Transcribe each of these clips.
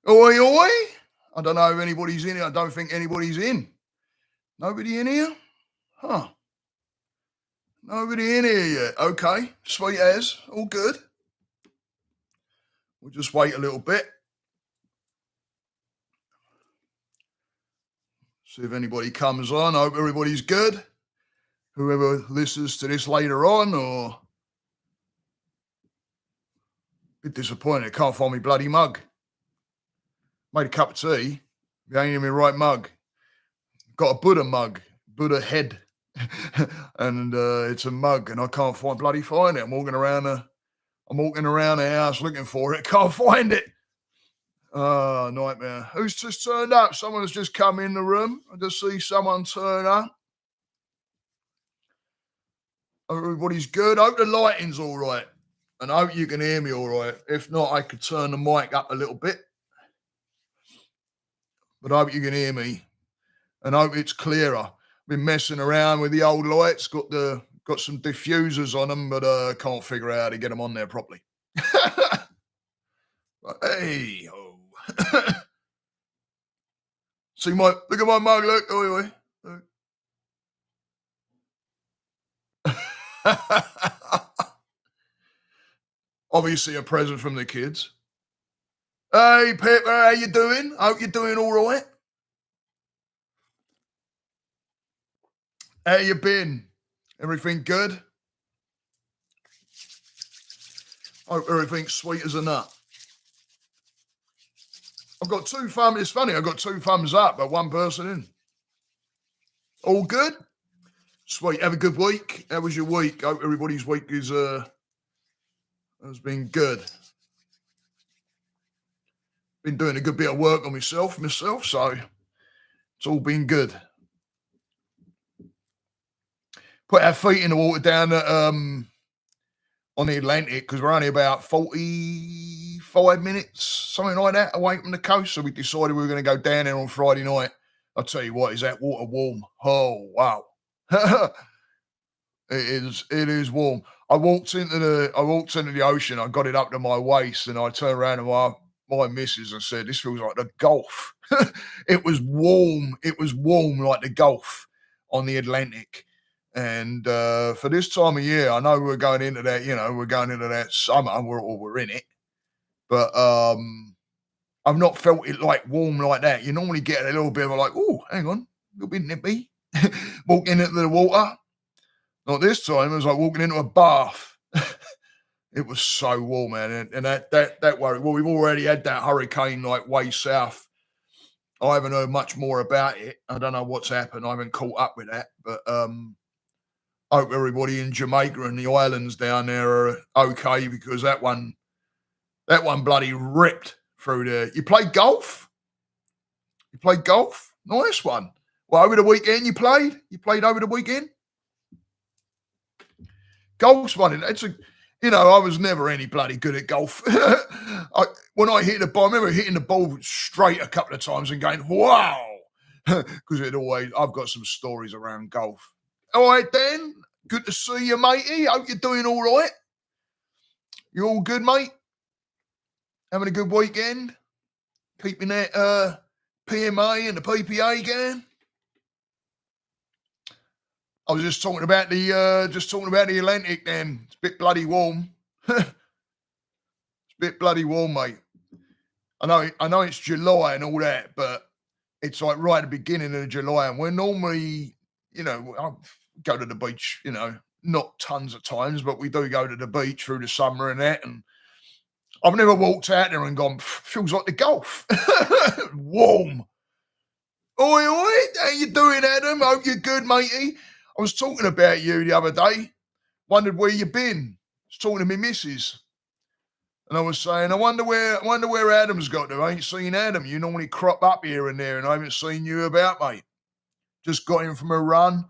Oi, oi. I don't know if anybody's in here. I don't think anybody's in. Nobody in here? Huh. Nobody in here yet. Okay. Sweet as. All good. We'll just wait a little bit. See if anybody comes on. Hope everybody's good. Whoever listens to this later on, or a bit disappointed. Can't find me bloody mug. Made a cup of tea. You ain't in my right mug. Got a Buddha mug, Buddha head, and it's a mug, and I can't find it. I'm walking around the house looking for it. Can't find it. Oh, nightmare. Who's just turned up? Someone's just come in the room. I just see someone turn up. Everybody's good. Hope the lighting's all right. And I hope you can hear me all right. If not, I could turn the mic up a little bit. But I hope you can hear me. And I hope it's clearer. Been messing around with the old lights. Got some diffusers on them, but can't figure out how to get them on there properly. Hey, oh. Look at my mug, look. Oi, oi. Obviously a present from the kids. Hey, Pepper, how you doing? Hope you're doing all right. How you been? Everything good? Hope everything's sweet as a nut. I've got two thumbs. It's funny, I've got two thumbs up, but one person in. All good? Sweet. Have a good week. How was your week? Hope everybody's week has been good. Been doing a good bit of work on myself, so it's all been good. Put our feet in the water down at, on the Atlantic, because we're only about 45 minutes, something like that, away from the coast. So we decided we were going to go down there on Friday night. I'll tell you what, is that water warm? Oh, wow. It is warm. I walked into the ocean. I got it up to my waist, and I turned around to my missus and said, "This feels like the Gulf." It was warm. It was warm like the Gulf on the Atlantic. And for this time of year, I know we're going into that. We're going into that summer. We're in it, but I've not felt it like warm like that. You normally get a little bit of like, oh, hang on, a little bit nippy. Walking into the water. Not this time. It was like walking into a bath. It was so warm, man, and that worried. Well, we've already had that hurricane like way south. I haven't heard much more about it. I don't know what's happened. I haven't caught up with that, but I hope everybody in Jamaica and the islands down there are okay, because that one bloody ripped through there. You play golf? Nice one. Well, over the weekend you played? You played over the weekend? Golf's one. I was never any bloody good at golf. When I hit the ball, I remember hitting the ball straight a couple of times and going, wow, because I've got some stories around golf. All right, Dan, good to see you, matey. Hope you're doing all right. You all good, mate? Having a good weekend? Keeping that PMA and the PPA going? I was just talking about the Atlantic. Then it's a bit bloody warm. It's a bit bloody warm, mate. I know it's July and all that, but it's like right at the beginning of July, and we're normally, I go to the beach, not tons of times, but we do go to the beach through the summer and that. And I've never walked out there and gone, feels like the Gulf. Warm. Oi, oi, how you doing, Adam? Hope you're good, matey. I was talking about you the other day. Wondered where you been. I was talking to my missus. And I was saying, I wonder where Adam's got to. I ain't seen Adam. You normally crop up here and there, and I haven't seen you about, mate. Just got in from a run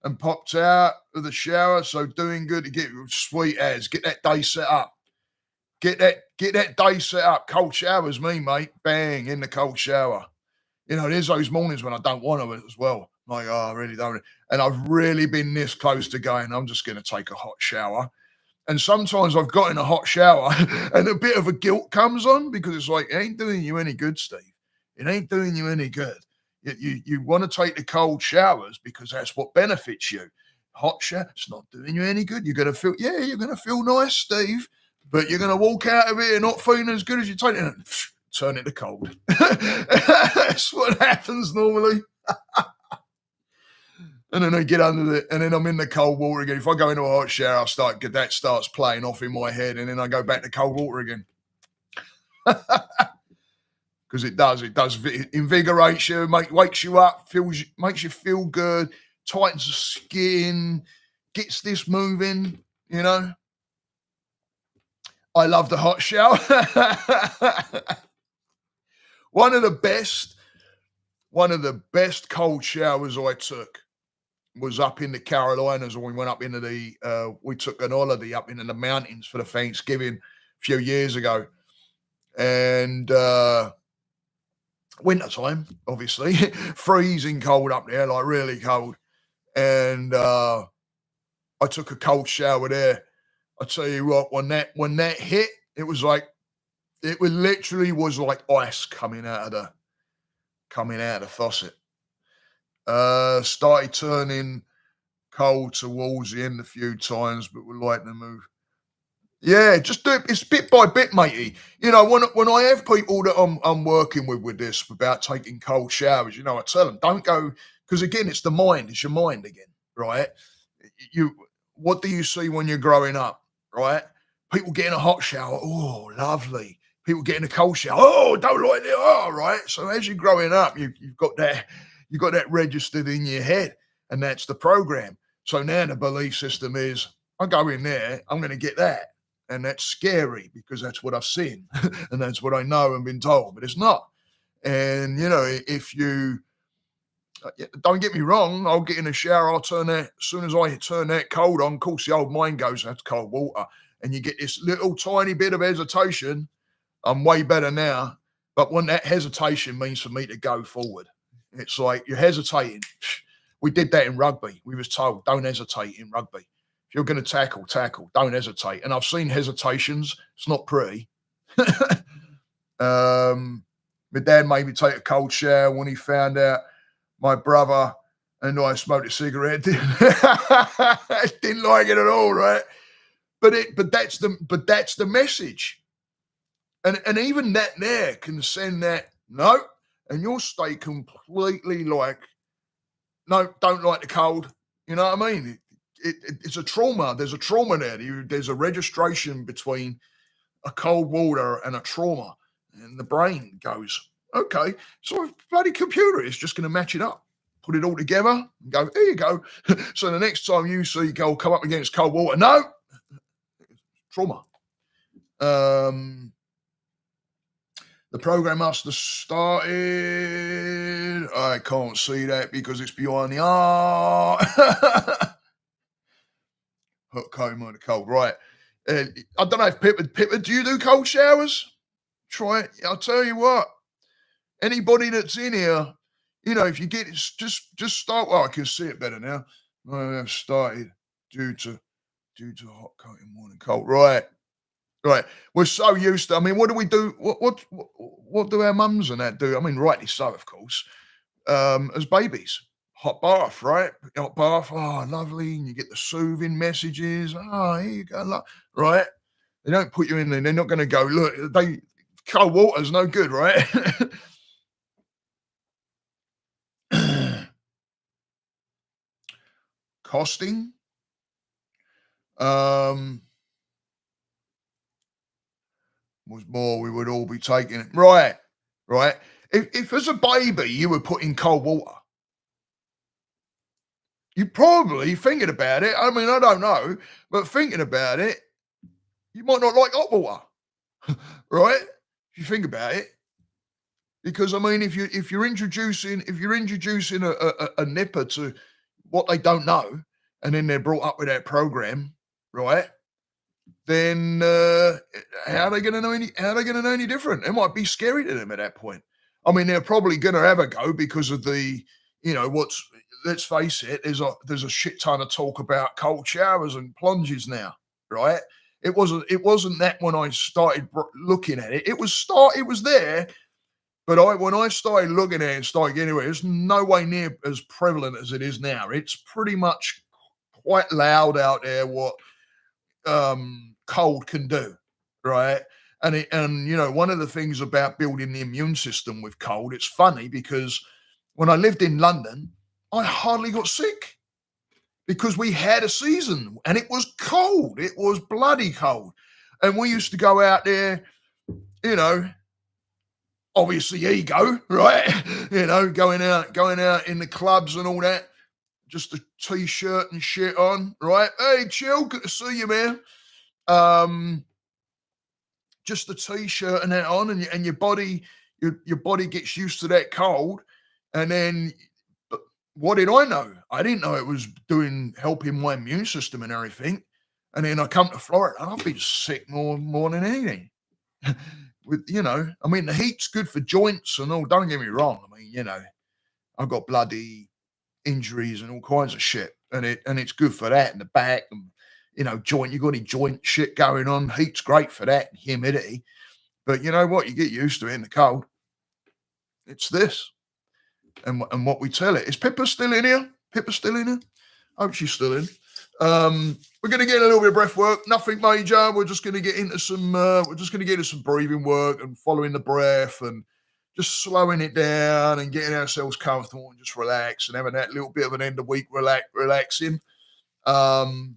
and popped out of the shower. So doing good to get sweet as. Get that day set up. Get that day set up. Cold showers, me, mate. Bang, in the cold shower. There's those mornings when I don't want to as well. Like, oh, I really don't. And I've really been this close to going, I'm just going to take a hot shower. And sometimes I've got in a hot shower and a bit of a guilt comes on because it's like, it ain't doing you any good, Steve. It ain't doing you any good. You want to take the cold showers because that's what benefits you. Hot shower, it's not doing you any good. You're going to feel, yeah, you're going to feel nice, Steve, but you're going to walk out of it not feeling as good as you take it. And turn it to cold. That's what happens normally. And then I get under it, and then I'm in the cold water again. If I go into a hot shower, that starts playing off in my head, and then I go back to cold water again. Because it does invigorates you, wakes you up, makes you feel good, tightens the skin, gets this moving, you know. I love the hot shower. One of the best cold showers I took was up in the Carolinas when we went up into we took an holiday up into the mountains for the Thanksgiving a few years ago. And winter time, obviously, freezing cold up there, like really cold. And I took a cold shower there. I tell you what, when that hit, it was literally like ice coming out of the faucet. Started turning cold towards the end a few times, but we're liking to move. Yeah, just do it. It's bit by bit, matey. You know, when I have people that I'm working with this about taking cold showers, you know, I tell them don't go, because again, it's the mind. It's your mind again, right? What do you see when you're growing up, right? People get in a hot shower, oh, lovely. People get in a cold shower, oh, don't like it, oh, right. So as you're growing up, you've got that registered in your head, and that's the program. So now the belief system is, I go in there, I'm going to get that. And that's scary because that's what I've seen and that's what I know and been told, but it's not. And, you know, if you don't get me wrong, I'll get in the shower, I'll turn that, as soon as I turn that cold on, of course, the old mind goes, that's cold water. And you get this little tiny bit of hesitation. I'm way better now. But when that hesitation means for me to go forward, it's like you're hesitating. We did that in rugby. We was told, don't hesitate in rugby. If you're going to tackle, don't hesitate. And I've seen hesitations. It's not pretty. My dad made me take a cold shower when he found out my brother and I smoked a cigarette. Didn't like it at all, right? But that's the message. And even that there can send that, no, and you'll stay completely like, no, don't like the cold. You know what I mean? It's a trauma. There's a trauma there. There's a registration between a cold water and a trauma. And the brain goes, okay, so a bloody computer is just going to match it up. Put it all together and go, there you go. So the next time you see come up against cold water, no, trauma. The program must have started. I can't see that because it's behind the art. Hot comb on the cold, right? I don't know if Pippa, do you do cold showers? Try it. I'll tell you what. Anybody that's in here, you know, if you get it, just start. Well, I can see it better now. I have started due to hot coating morning cold. Right. We're so used to. I mean, what do we do? What do our mums and that do? I mean, rightly so, of course. As babies, hot bath, right? Hot bath. Oh, lovely. And you get the soothing messages. Oh, here you go. Right. They don't put you in there. They're not going to go, look, cold water's no good, right? Costing. Was more we would all be taking it. Right. If as a baby you were put in cold water, you probably, thinking about it, I mean, I don't know, but thinking about it, you might not like hot water, right? If you think about it, because I mean, if you're introducing a nipper to what they don't know, and then they're brought up with that program, right? Then how are they going to know any different? It might be scary to them at that point. I mean, they're probably going to have a go because of the, you know, let's face it, there's a shit ton of talk about cold showers and plunges now. right? It wasn't that when I started looking at it. It was there, but when I started looking at it and started getting it, it's no way near as prevalent as it is now. It's pretty much quite loud out there what cold can do, right? And one of the things about building the immune system with cold, it's funny because when I lived in London, I hardly got sick because we had a season and it was cold. It was bloody cold. And we used to go out there, you know, obviously ego, right? Going out in the clubs and all that, just a t-shirt and shit on, right? Hey, chill, good to see you, man. Just a t-shirt and that on, and your body gets used to that cold, and then what did I know? I didn't know it was helping my immune system and everything. And then I come to Florida, and I've been sick more than anything. I mean, the heat's good for joints and all. Don't get me wrong. I mean, I've got bloody injuries and all kinds of shit, and it's good for that, and the back, and joint. You got any joint shit going on? Heat's great for that, humidity. But you know what? You get used to it in the cold. It's this. And what we tell it. Is Pippa still in here? Pippa still in here? Hope she's still in. We're going to get a little bit of breath work. Nothing major. We're just going to get into some. We're just going to get into some breathing work and following the breath and just slowing it down and getting ourselves comfortable and just relax and having that little bit of an end of week relaxing. And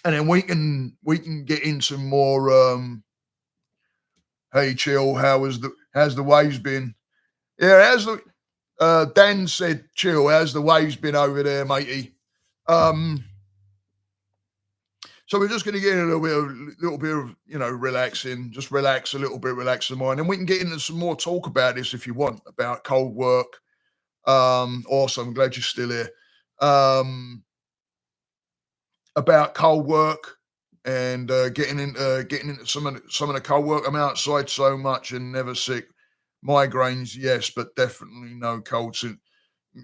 then we can get into more. Hey, chill. How's the waves been? Yeah, how's the Dan said, chill. How's the waves been over there, matey? So we're just going to get in a little bit of relaxing. Just relax a little bit, relax the mind, and we can get into some more talk about this if you want about cold work. Awesome. I'm glad you're still here. About cold work and getting into some of the cold work. I'm outside so much and never sick. Migraines, yes, but definitely no cold.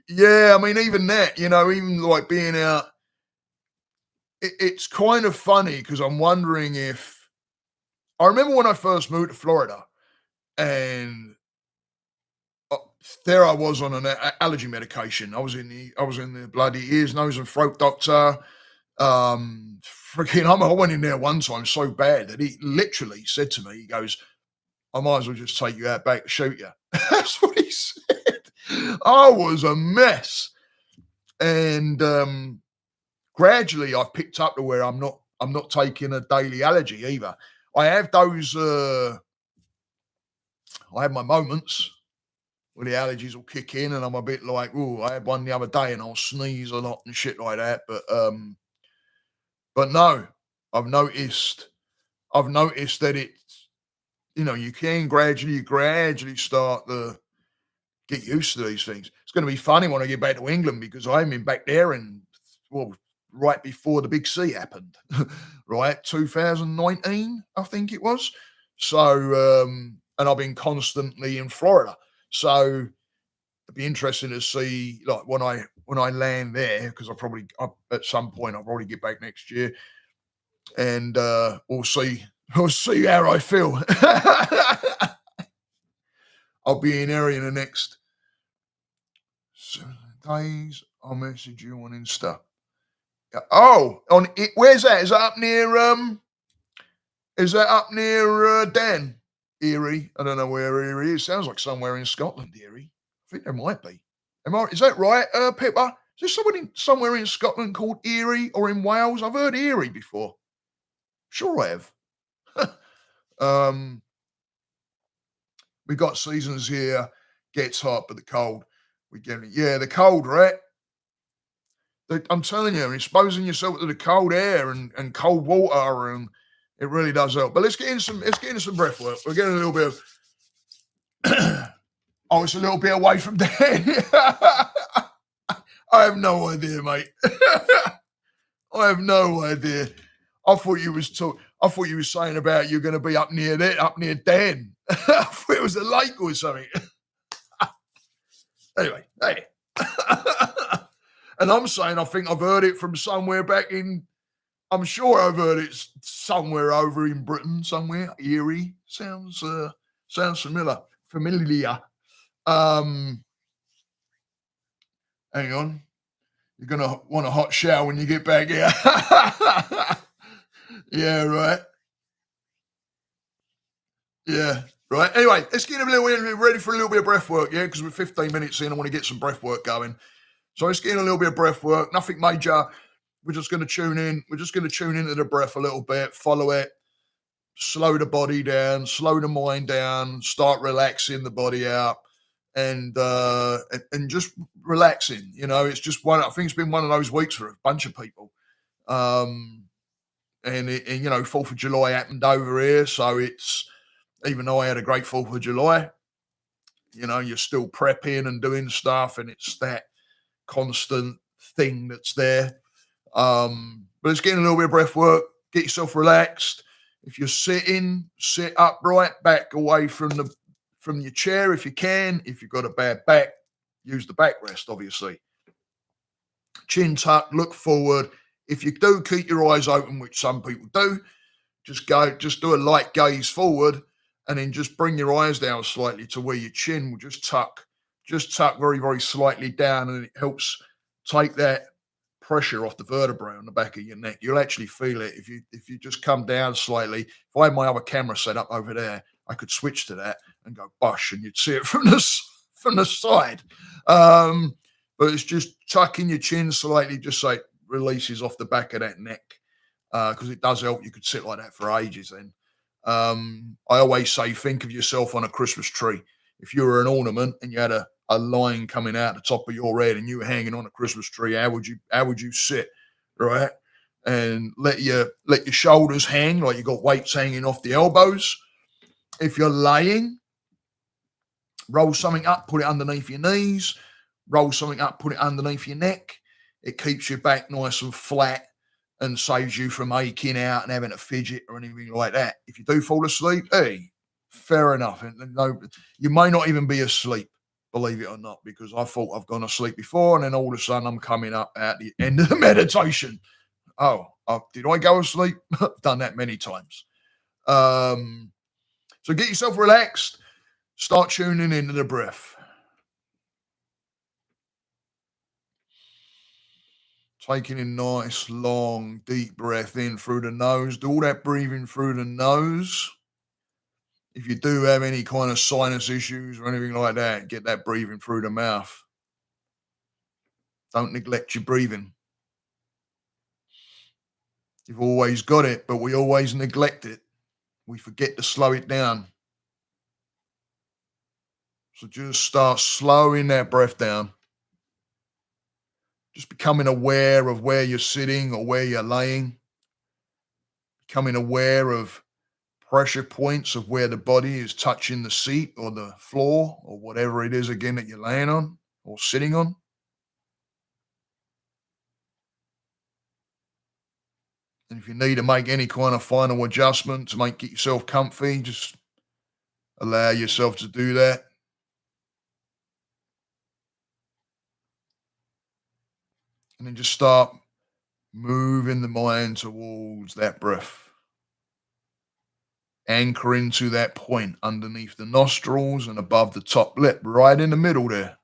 Yeah, I mean, even that, even like being out, it's kind of funny because I'm wondering if I remember when I first moved to Florida, and there I was on an allergy medication. I was in the bloody ears, nose, and throat doctor. Freaking, I went in there one time so bad that he literally said to me, he goes, I might as well just take you out back to shoot you. That's what he said. I was a mess. And gradually I've picked up to where I'm not taking a daily allergy either. I have those I have my moments where the allergies will kick in and I'm a bit like, oh, I had one the other day and I'll sneeze a lot and shit like that. But no, I've noticed that it's, you can gradually start to get used to these things. It's going to be funny when I get back to England because I've been back there right before the big C happened, right? 2019, I think it was. So, and I've been constantly in Florida. So it'd be interesting to see, like, when I land there, because at some point I'll probably get back next year, and we'll see how I feel. I'll be in area in the next 7 days. I'll message you on Insta. Oh, on it. Where's that? Is that up near? Is that up near Dan? Erie? I don't know where Erie is. Sounds like somewhere in Scotland. Erie. I think there might be. Is that right, Pippa? Is there somewhere in Scotland called Erie or in Wales? I've heard Erie before. Sure, I have. We got seasons here. Gets hot, but the cold. We get it. Yeah, the cold, right? I'm telling you, exposing yourself to the cold air and cold water, and it really does help. But let's get into some breath work. We're getting a little bit of oh, it's a little bit away from Dan. I have no idea, mate. I have no idea. I thought you were saying about you're going to be up near Dan. I thought it was a lake or something. Anyway, hey. And I'm saying I think I've heard it from somewhere back in I'm sure I've heard it somewhere over in Britain, somewhere. Erie sounds familiar. Um, Hang on. You're gonna want a hot shower when you get back here. Yeah, right. Yeah, right. Anyway, let's get a little ready for a little bit of breath work, yeah, because we're 15 minutes in. I want to get some breath work going. So let's get in a little bit of breath work. Nothing major. We're just going to tune in. We're just going to tune into the breath a little bit, follow it, slow the body down, slow the mind down, start relaxing the body out, and just relaxing. You know, it's just one. I think it's been one of those weeks for a bunch of people. Um, and you know, 4th of July happened over here, so it's even though I had a great 4th of July, you know, you're still prepping and doing stuff, and it's that constant thing that's there. But it's getting a little bit of breath work. Get yourself relaxed. If you're sitting, sit upright, back away from your chair if you can. If you've got a bad back, use the backrest, obviously. Chin tucked, look forward. If you do keep your eyes open, which some people do, just do a light gaze forward, and then just bring your eyes down slightly to where your chin will just tuck very, very slightly down, and it helps take that pressure off the vertebrae on the back of your neck. You'll actually feel it if you just come down slightly. If I had my other camera set up over there, I could switch to that and go bosh, and you'd see it from the side. But it's just tucking your chin slightly, just so it releases off the back of that neck, because it does help. You could sit like that for ages then. I always say, think of yourself on a Christmas tree. If you were an ornament and you had a line coming out the top of your head and you were hanging on a Christmas tree, how would you sit, right? And let your shoulders hang like you got weights hanging off the elbows. If you're laying, roll something up, put it underneath your knees. Roll something up, put it underneath your neck. It keeps your back nice and flat and saves you from aching out and having a fidget or anything like that. If you do fall asleep, hey, fair enough. And no, you may not even be asleep, believe it or not, because I thought I've gone to sleep before, and then all of a sudden I'm coming up at the end of the meditation. Did I go to sleep? I've done that many times. So get yourself relaxed. Start tuning into the breath. Taking a nice, long, deep breath in through the nose. Do all that breathing through the nose. If you do have any kind of sinus issues or anything like that, get that breathing through the mouth. Don't neglect your breathing. You've always got it, but we always neglect it. We forget to slow it down. So just start slowing that breath down. Just becoming aware of where you're sitting or where you're laying. Becoming aware of pressure points of where the body is touching the seat or the floor or whatever it is again that you're laying on or sitting on. And if you need to make any kind of final adjustment to get yourself comfy, just allow yourself to do that. And then just start moving the mind towards that breath. Anchor into that point underneath the nostrils and above the top lip, right in the middle there.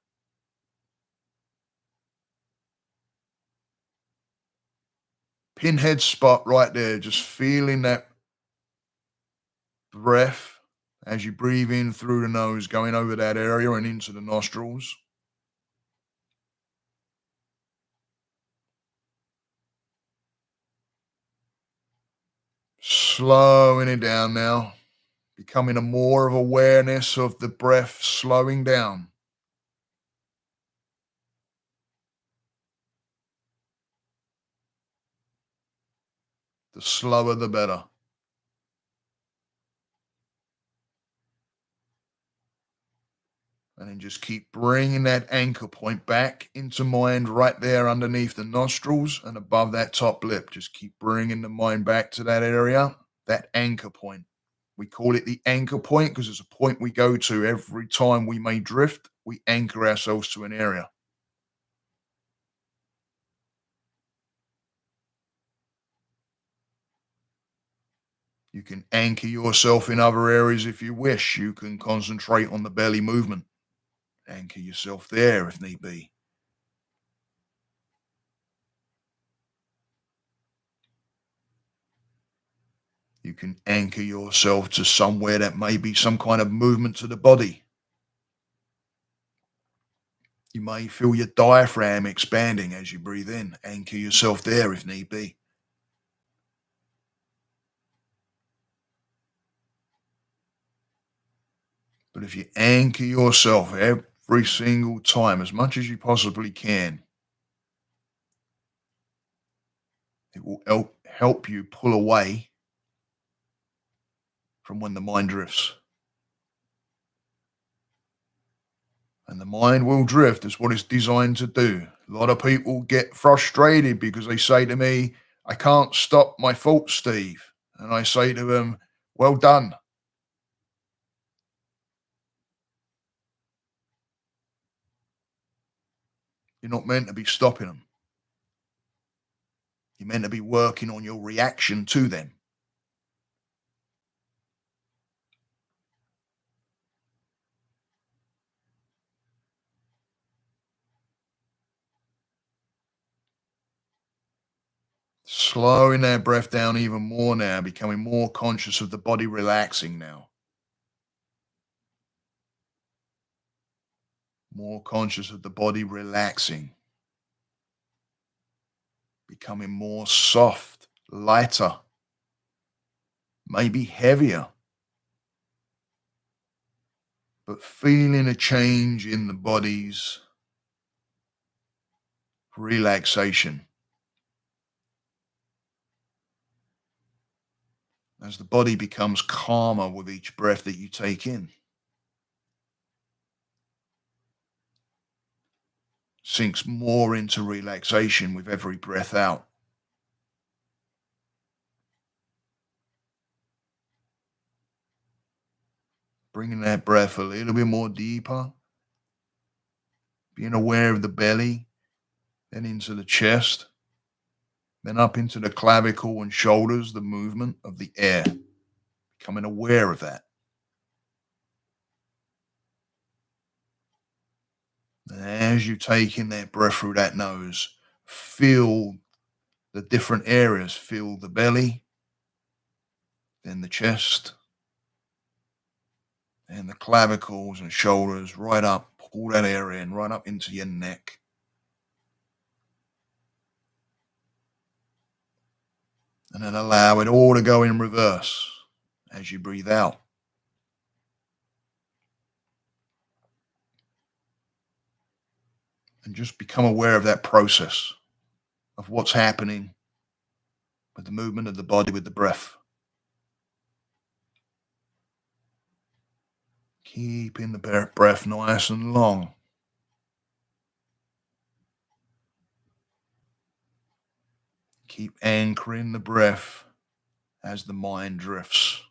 Pinhead spot right there, just feeling that breath as you breathe in through the nose, going over that area and into the nostrils. Slowing it down now, becoming a more of awareness of the breath slowing down. The slower, the better. And then just keep bringing that anchor point back into mind right there underneath the nostrils and above that top lip. Just keep bringing the mind back to that area, that anchor point. We call it the anchor point because it's a point we go to every time we may drift. We anchor ourselves to an area. You can anchor yourself in other areas if you wish. You can concentrate on the belly movement. Anchor yourself there if need be. You can anchor yourself to somewhere that may be some kind of movement to the body. You may feel your diaphragm expanding as you breathe in. Anchor yourself there if need be. But if you anchor yourself every single time as much as you possibly can, it will help you pull away from when the mind drifts. And the mind will drift. Is what it's designed to do. A lot of people get frustrated because they say to me, I can't stop my thoughts, Steve. And I say to them, well done. You're not meant to be stopping them. You're meant to be working on your reaction to them. Slowing their breath down even more now, becoming more conscious of the body relaxing now. More conscious of the body relaxing. Becoming more soft, lighter, maybe heavier. But feeling a change in the body's relaxation. As the body becomes calmer with each breath that you take in. Sinks more into relaxation with every breath out. Bringing that breath a little bit more deeper. Being aware of the belly, then into the chest, then up into the clavicle and shoulders, the movement of the air. Becoming aware of that. And as you take in that breath through that nose, feel the different areas. Feel the belly, then the chest, and the clavicles and shoulders right up. Pull that area in right up into your neck. And then allow it all to go in reverse as you breathe out. And just become aware of that process of what's happening with the movement of the body with the breath. Keeping the breath nice and long. Keep anchoring the breath as the mind drifts.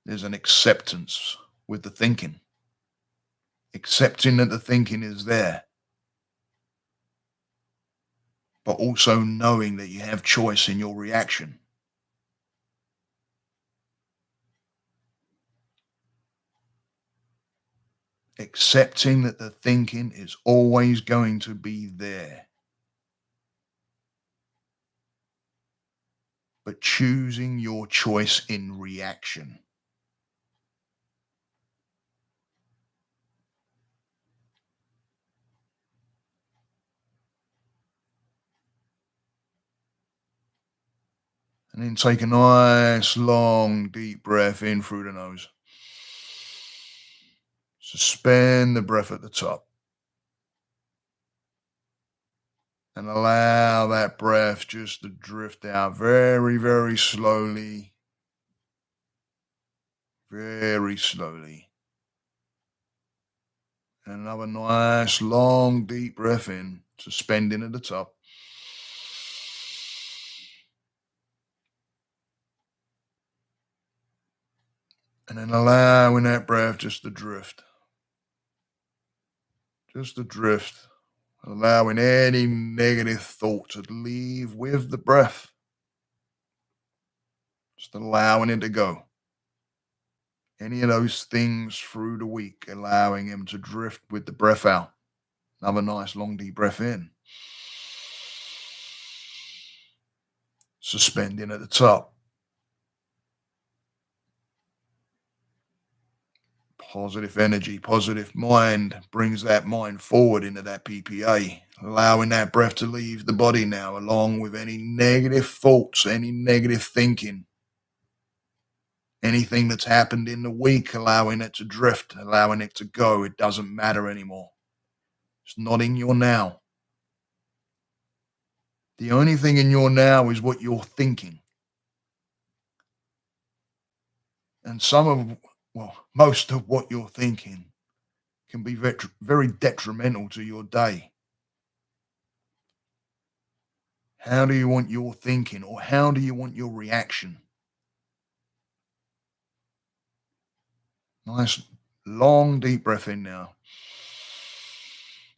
There's an acceptance with the thinking. Accepting that the thinking is there. But also knowing that you have choice in your reaction. Accepting that the thinking is always going to be there. But choosing your choice in reaction. And then take a nice, long, deep breath in through the nose. Suspend the breath at the top. And allow that breath just to drift out very, very slowly. Very slowly. And another nice, long, deep breath in, suspending at the top. And then allowing that breath just to drift. Just to drift allowing any negative thought to leave with the breath, just allowing it to go. Any of those things through the week, allowing them to drift with the breath out. Another nice long deep breath in. Suspending at the top. Positive energy, positive mind brings that mind forward into that PPA, allowing that breath to leave the body now, along with any negative thoughts, any negative thinking, anything that's happened in the week, allowing it to drift, allowing it to go. It doesn't matter anymore. It's not in your now. The only thing in your now is what you're thinking. And most of what you're thinking can be very detrimental to your day. How do you want your thinking, or how do you want your reaction? Nice, long, deep breath in now.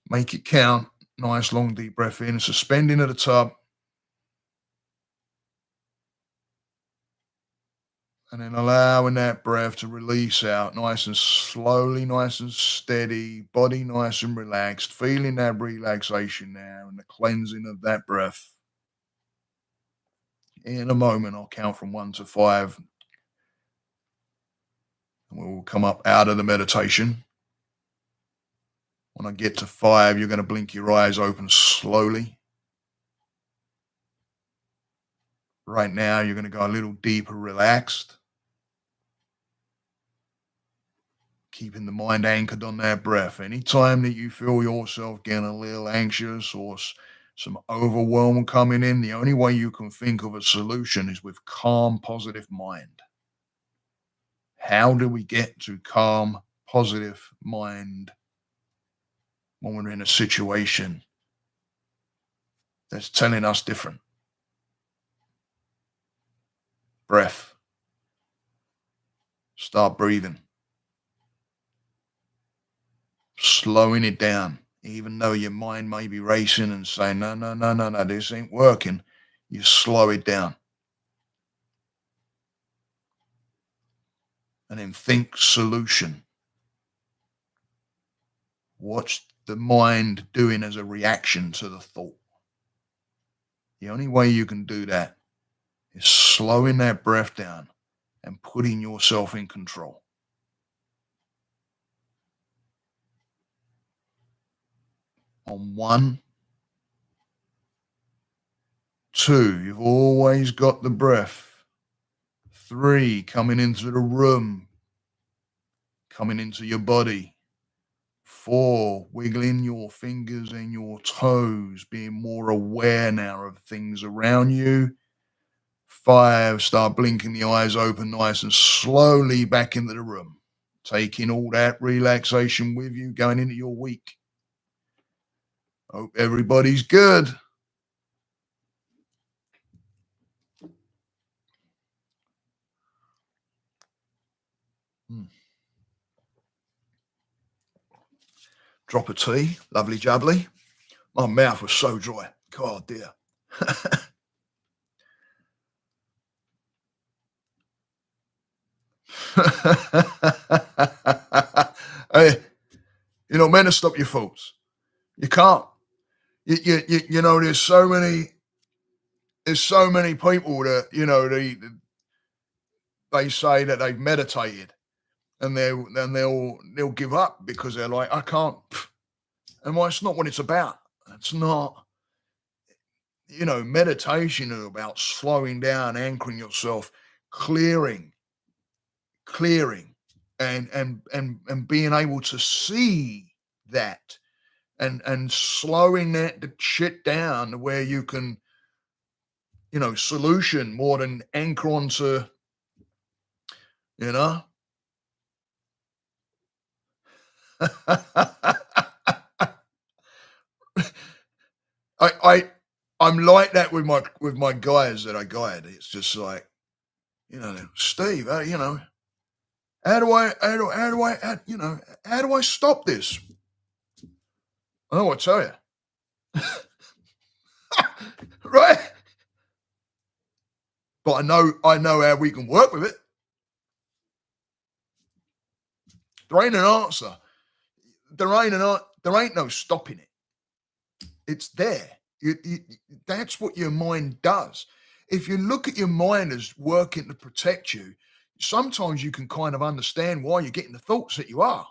Make it count. Nice, long, deep breath in, suspending at the top. And then allowing that breath to release out nice and slowly, nice and steady, body nice and relaxed, feeling that relaxation now and the cleansing of that breath. In a moment, I'll count from 1 to 5. And we'll come up out of the meditation. When I get to 5, you're going to blink your eyes open slowly. Right now, you're going to go a little deeper, relaxed. Keeping the mind anchored on that breath. Anytime that you feel yourself getting a little anxious or some overwhelm coming in, the only way you can think of a solution is with calm, positive mind. How do we get to calm, positive mind when we're in a situation that's telling us different? Breath. Start breathing. Slowing it down, even though your mind may be racing and saying, no, this ain't working. You slow it down. And then think solution. What's the mind doing as a reaction to the thought? The only way you can do that is slowing that breath down and putting yourself in control. On 1, 2, you've always got the breath. 3, coming into the room, coming into your body. 4, wiggling your fingers and your toes, being more aware now of things around you. 5, start blinking the eyes open nice and slowly back into the room, taking all that relaxation with you going into your week. Hope everybody's good. Drop of tea, lovely jubbly. My mouth was so dry. God dear. Hey, men to stop your thoughts. You can't. There's so many people that they say that they've meditated and they'll give up because they're like, I can't. And it's not what it's about. It's not. Meditation is about slowing down, anchoring yourself, clearing, and being able to see that and slowing the shit down to where you can, solution more than anchor onto, I'm like that with my guys that I guide. It's just like, Steve, how do I stop this? Oh, I tell you, Right? But I know how we can work with it. There ain't an answer. There ain't no stopping it. It's there. That's what your mind does. If you look at your mind as working to protect you, sometimes you can kind of understand why you're getting the thoughts that you are.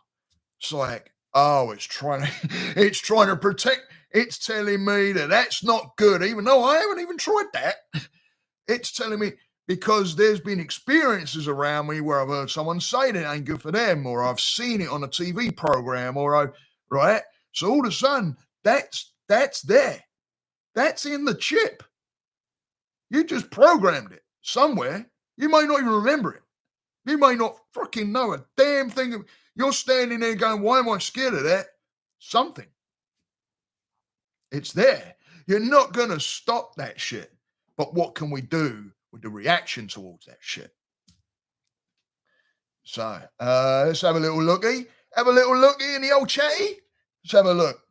It's like, oh, it's trying to, it's trying to protect. It's telling me that that's not good, even though I haven't even tried that. It's telling me because there's been experiences around me where I've heard someone say that it ain't good for them, or I've seen it on a TV program, or right. So all of a sudden, that's there. That's in the chip. You just programmed it somewhere. You may not even remember it. You may not fucking know a damn thing. You're standing there going, why am I scared of that? Something. It's there. You're not going to stop that shit. But what can we do with the reaction towards that shit? So let's have a little looky. Have a little looky in the old chatty. Let's have a look.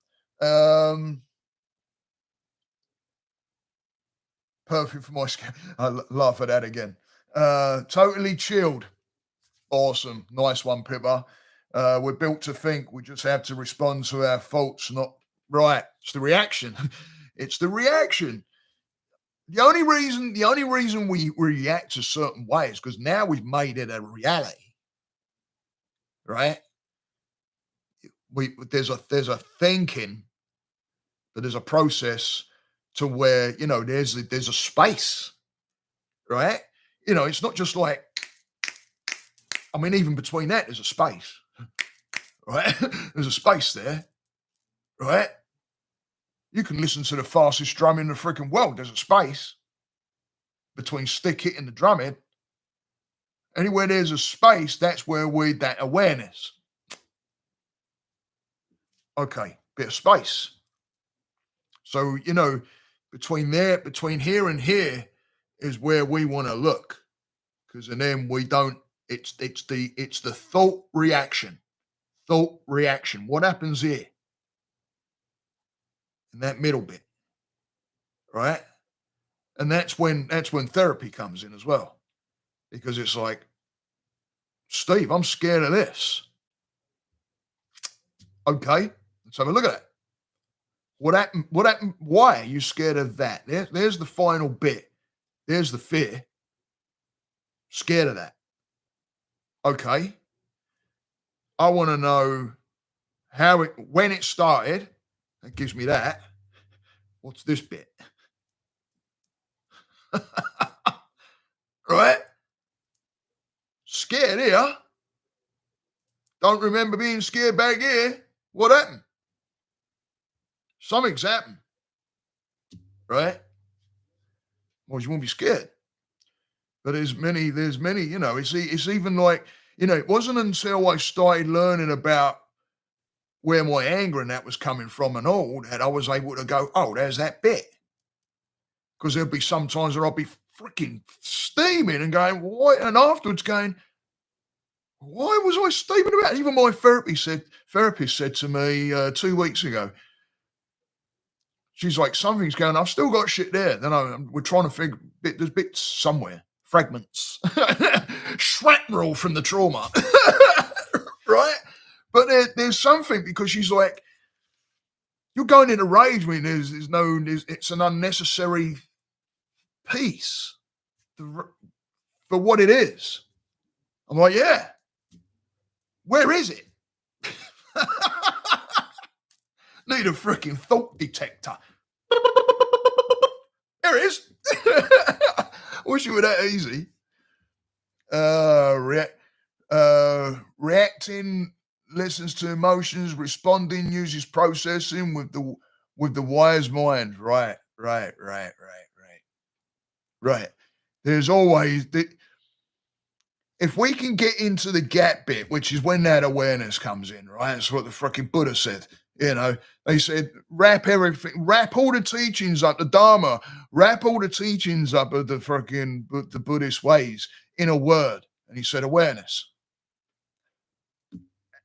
Perfect for my skin. I laugh at that again. Totally chilled. Awesome. Nice one, Pippa. We're built to think. We just have to respond to our thoughts, not right. It's the reaction. It's the reaction. The only reason we react a certain way is because now we've made it a reality. Right? There's a thinking, but there's a process to where, there's a space, right? It's not just like, I mean, even between that, there's a space, right? There's a space there, right? You can listen to the fastest drum in the freaking world. There's a space between stick hitting the drum head. Anywhere there's a space, that's where that awareness. Okay, bit of space. So, between here and here is where we want to look. Because and then we don't, it's the thought reaction. Thought reaction. What happens here? In that middle bit. Right? And that's when therapy comes in as well. Because it's like, Steve, I'm scared of this. Okay, let's have a look at it. What happened? Why are you scared of that? There's the final bit. There's the fear. Scared of that. Okay. I want to know when it started. That gives me that. What's this bit? Right? Scared here. Don't remember being scared back here. What happened? Something's happened. Right? Well, you won't be scared. But there's many, it's even like, it wasn't until I started learning about where my anger and that was coming from and all that I was able to go, oh, there's that bit. Because there'll be some times where I'll be freaking steaming and going, why? And afterwards going, why was I steaming about it? Even my therapist said to me 2 weeks ago, she's like, something's going, I've still got shit there. Then we're trying to figure, there's bits somewhere, fragments, shrapnel from the trauma, right? But there's something because she's like, you're going in a rage when it's an unnecessary piece for what it is. I'm like, yeah. Where is it? Need a freaking thought detector. There it is. Wish it were that easy. Reacting, listens to emotions, responding, uses processing with the wise mind. Right. There's always if we can get into the gap bit, which is when that awareness comes in, right? That's what the fucking Buddha said. They said, wrap everything, wrap all the teachings up, the Dharma, wrap all the teachings up of the Buddhist ways in a word. And he said, awareness.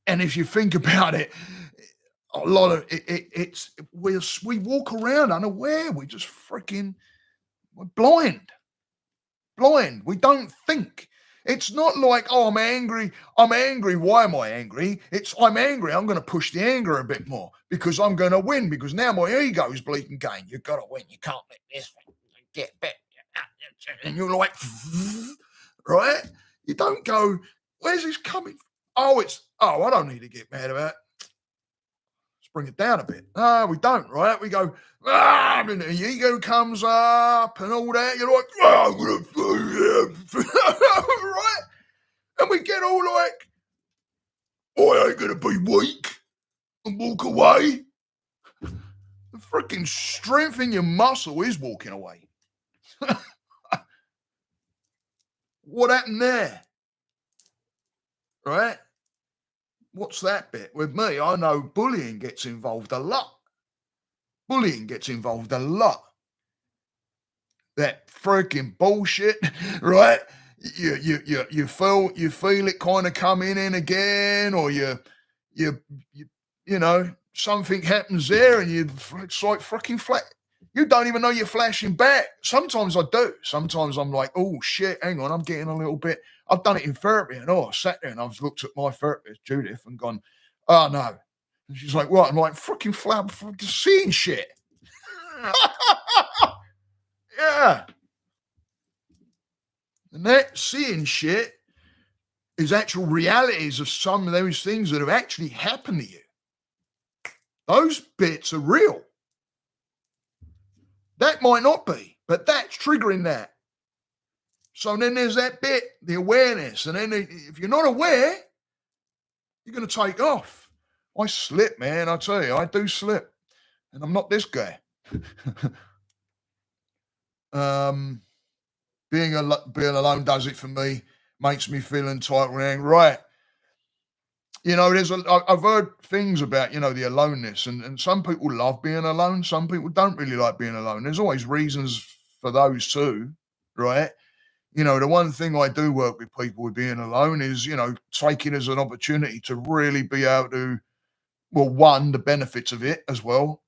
And if you think about it, a lot of it's we walk around unaware. We just freaking we're blind. Blind. We don't think. It's not like, oh, I'm angry. I'm angry. Why am I angry? It's I'm angry. I'm going to push the anger a bit more because I'm going to win because now my ego's bleeding game. You've got to win. You can't let this get back. And you're like, right? You don't go, where's this coming? Oh, I don't need to get mad about it. Let's bring it down a bit. No, we don't, right? We go, and the ego comes up and all that. You're like, right? And we get all like, I ain't gonna be weak and walk away. The freaking strength in your muscle is walking away. What happened there? Right? What's that bit? With me, I know bullying gets involved a lot. Bullying gets involved a lot. That freaking bullshit, right? You feel it kind of coming in again, or you something happens there, and it's like freaking flat. You don't even know you're flashing back. Sometimes I do. Sometimes I'm like, oh shit, hang on, I'm getting a little bit. I've done it in therapy, and I sat there and I've looked at my therapist, Judith, and gone, oh no. And she's like, what? I'm like, freaking flab, freaking seeing shit. Yeah. And that seeing shit is actual realities of some of those things that have actually happened to you. Those bits are real. That might not be, but that's triggering that. So then there's that bit, the awareness. And then if you're not aware, you're going to take off. I slip, man. I tell you, I do slip. And I'm not this guy. Being alone does it for me. Makes me feel entitled and angry. Right. I've heard things about, the aloneness, and some people love being alone. Some people don't really like being alone. There's always reasons for those too, right? The one thing I do work with people with being alone is, taking as an opportunity to really be able to, well, one, the benefits of it as well.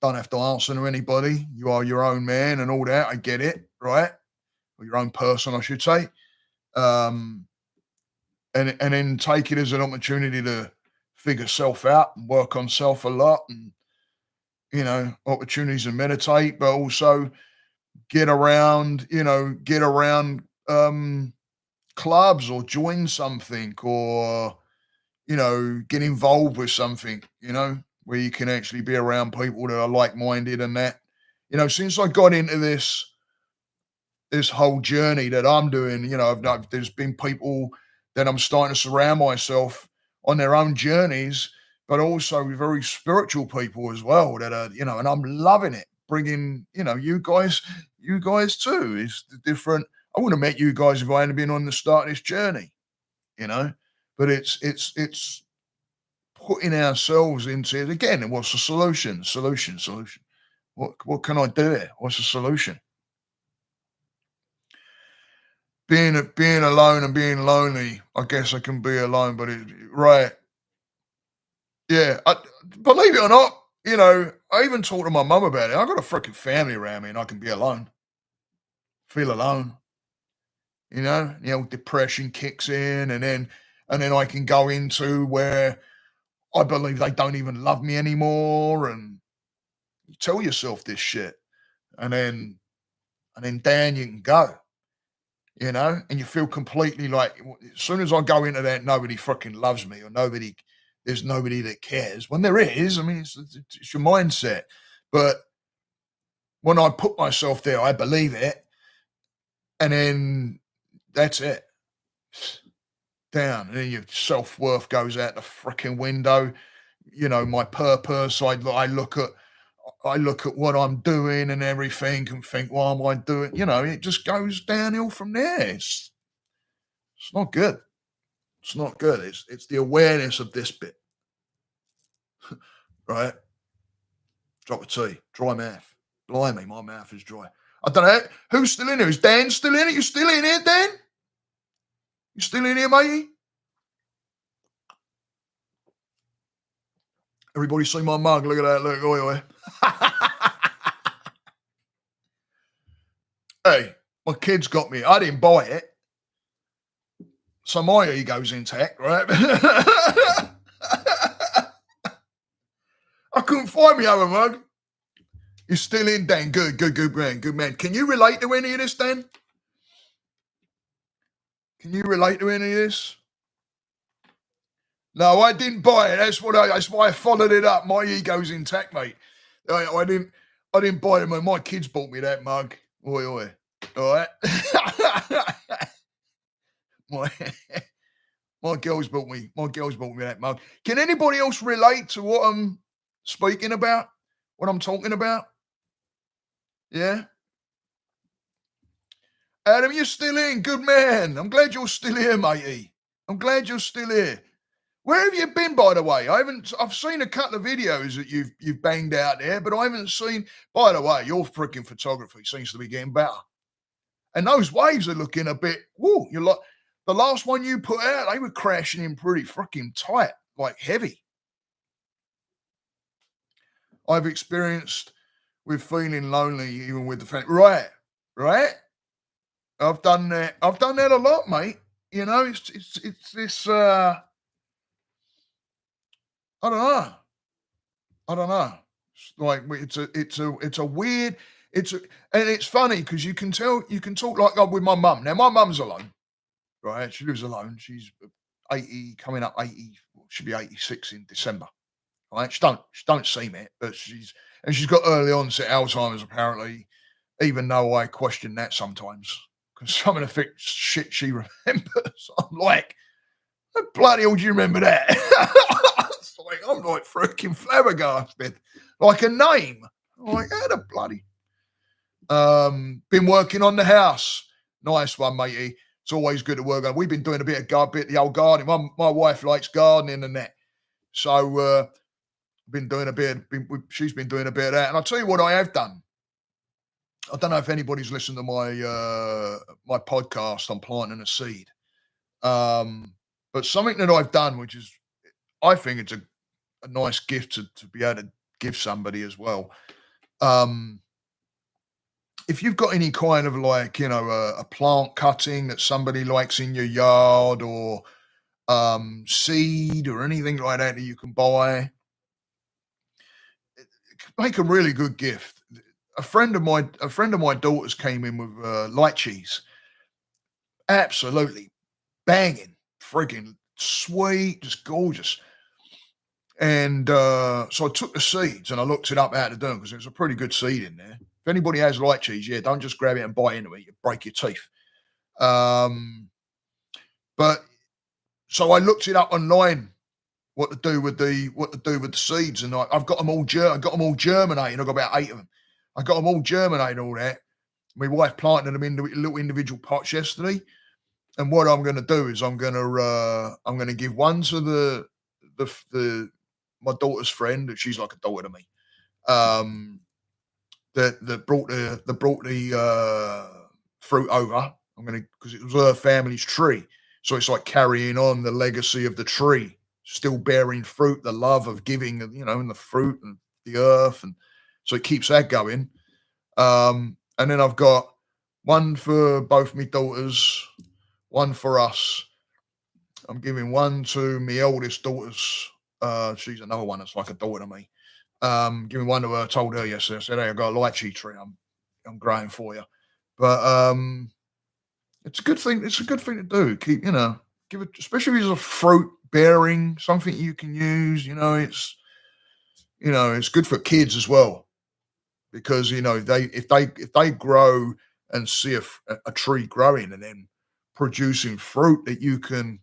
Don't have to answer to anybody. You are your own man and all that. I get it, right? Or your own person, I should say. And then take it as an opportunity to figure self out and work on self a lot, and opportunities to meditate, but also get around clubs or join something, or get involved with something, where you can actually be around people that are like-minded. And that, since I got into this whole journey that I'm doing, there's been people that I'm starting to surround myself on their own journeys, but also very spiritual people as well that are, and I'm loving it. Bringing, you guys too. Is the different. I wouldn't have met you guys if I hadn't been on the start of this journey, but it's putting ourselves into it again. And what's the solution? Solution. What can I do here? What's the solution? Being alone and being lonely, I guess I can be alone, but right. Yeah. Believe it or not, I even talked to my mum about it. I got a freaking family around me and I can be alone, feel alone, depression kicks in, and then I can go into where I believe they don't even love me anymore. And you tell yourself this shit, and then down you can go. And you feel completely like, as soon as I go into that, nobody fucking loves me, or there's nobody that cares. When there is, I mean, it's your mindset. But when I put myself there, I believe it, and then that's it. Down, and then your self-worth goes out the freaking window. My purpose. I look at what I'm doing and everything and think, why am I doing? It just goes downhill from there. It's not good. It's not good. It's the awareness of this bit, right? Drop a T, dry mouth. Blimey, my mouth is dry. I don't know who's still in here. Is Dan still in it? You still in here, Dan? You still in here, matey? Everybody see my mug? Look at that. Look, oi, oi. Hey, my kids got me. I didn't buy it. So my ego's intact, right? I couldn't find me other mug. You're still in, Dan. Good, good, good man. Good man. Can you relate to any of this, Dan? Can you relate to any of this? No, I didn't buy it. That's why I followed it up. My ego's intact, mate. I didn't buy it. My kids bought me that mug. Oi, oi. All right. my girls bought me that mug. Can anybody else relate to what I'm speaking about? What I'm talking about? Yeah. Adam, you're still in. Good man. I'm glad you're still here, matey. I'm glad you're still here. Where have you been, by the way? I've seen a couple of videos that you've banged out there, but I haven't seen. By the way, your freaking photography seems to be getting better. And those waves are looking a bit, woo, you're like, the last one you put out, they were crashing in pretty freaking tight, like heavy. I've experienced with feeling lonely, even with the family. Right. I've done that a lot, mate. You know, it's this, I don't know. It's like it's a weird. And it's funny because you can talk like that with my mum. Now my mum's alone, right? She lives alone. She's 80, coming up 80. She'll be 86 in December. Right? She don't seem it, but she's got early onset Alzheimer's apparently. Even though I question that sometimes because some of the shit she remembers, I'm like, how bloody hell do you remember that? It's like, I'm like freaking flabbergasted. Like a name. I'm like, how the bloody. Been working on the house. Nice one, matey. It's always good to work on. We've been doing a bit of the old gardening. My wife likes gardening and that. So been doing a bit. She's been doing a bit of that. And I'll tell you what I have done. I don't know if anybody's listened to my podcast on planting a seed. But something that I've done, which is, I think it's a nice gift to be able to give somebody as well. If you've got any kind of like, you know, a plant cutting that somebody likes in your yard or seed or anything like that that you can buy, make a really good gift. A friend of my daughter's came in with light cheese. Absolutely banging, friggin' sweet, just gorgeous. And so I took the seeds and I looked it up how to do them because there's a pretty good seed in there. If anybody has light cheese, yeah, don't just grab it and bite into it. You break your teeth. But so I looked it up online what to do with the seeds, and I've got them all germinating. I've got about 8 of them. I got them all germinating, all that. My wife planted them into little individual pots yesterday. And what I'm going to do is I'm going to give one to the my daughter's friend, that she's like a daughter to me. That brought the fruit over. I'm going to, because it was her family's tree, so it's like carrying on the legacy of the tree, still bearing fruit, the love of giving, you know, and the fruit and the earth, and so it keeps that going. And then I've got one for both my daughters, one for us. I'm giving one to my eldest daughter's. She's another one that's like a daughter to me. Giving one to her. I told her yesterday. I said, "Hey, I got a lychee tree. I'm growing for you." But it's a good thing. It's a good thing to do. Keep, you know, give it, especially if it's a fruit bearing, something you can use. It's good for kids as well, because if they grow and see a tree growing and then producing fruit that you can,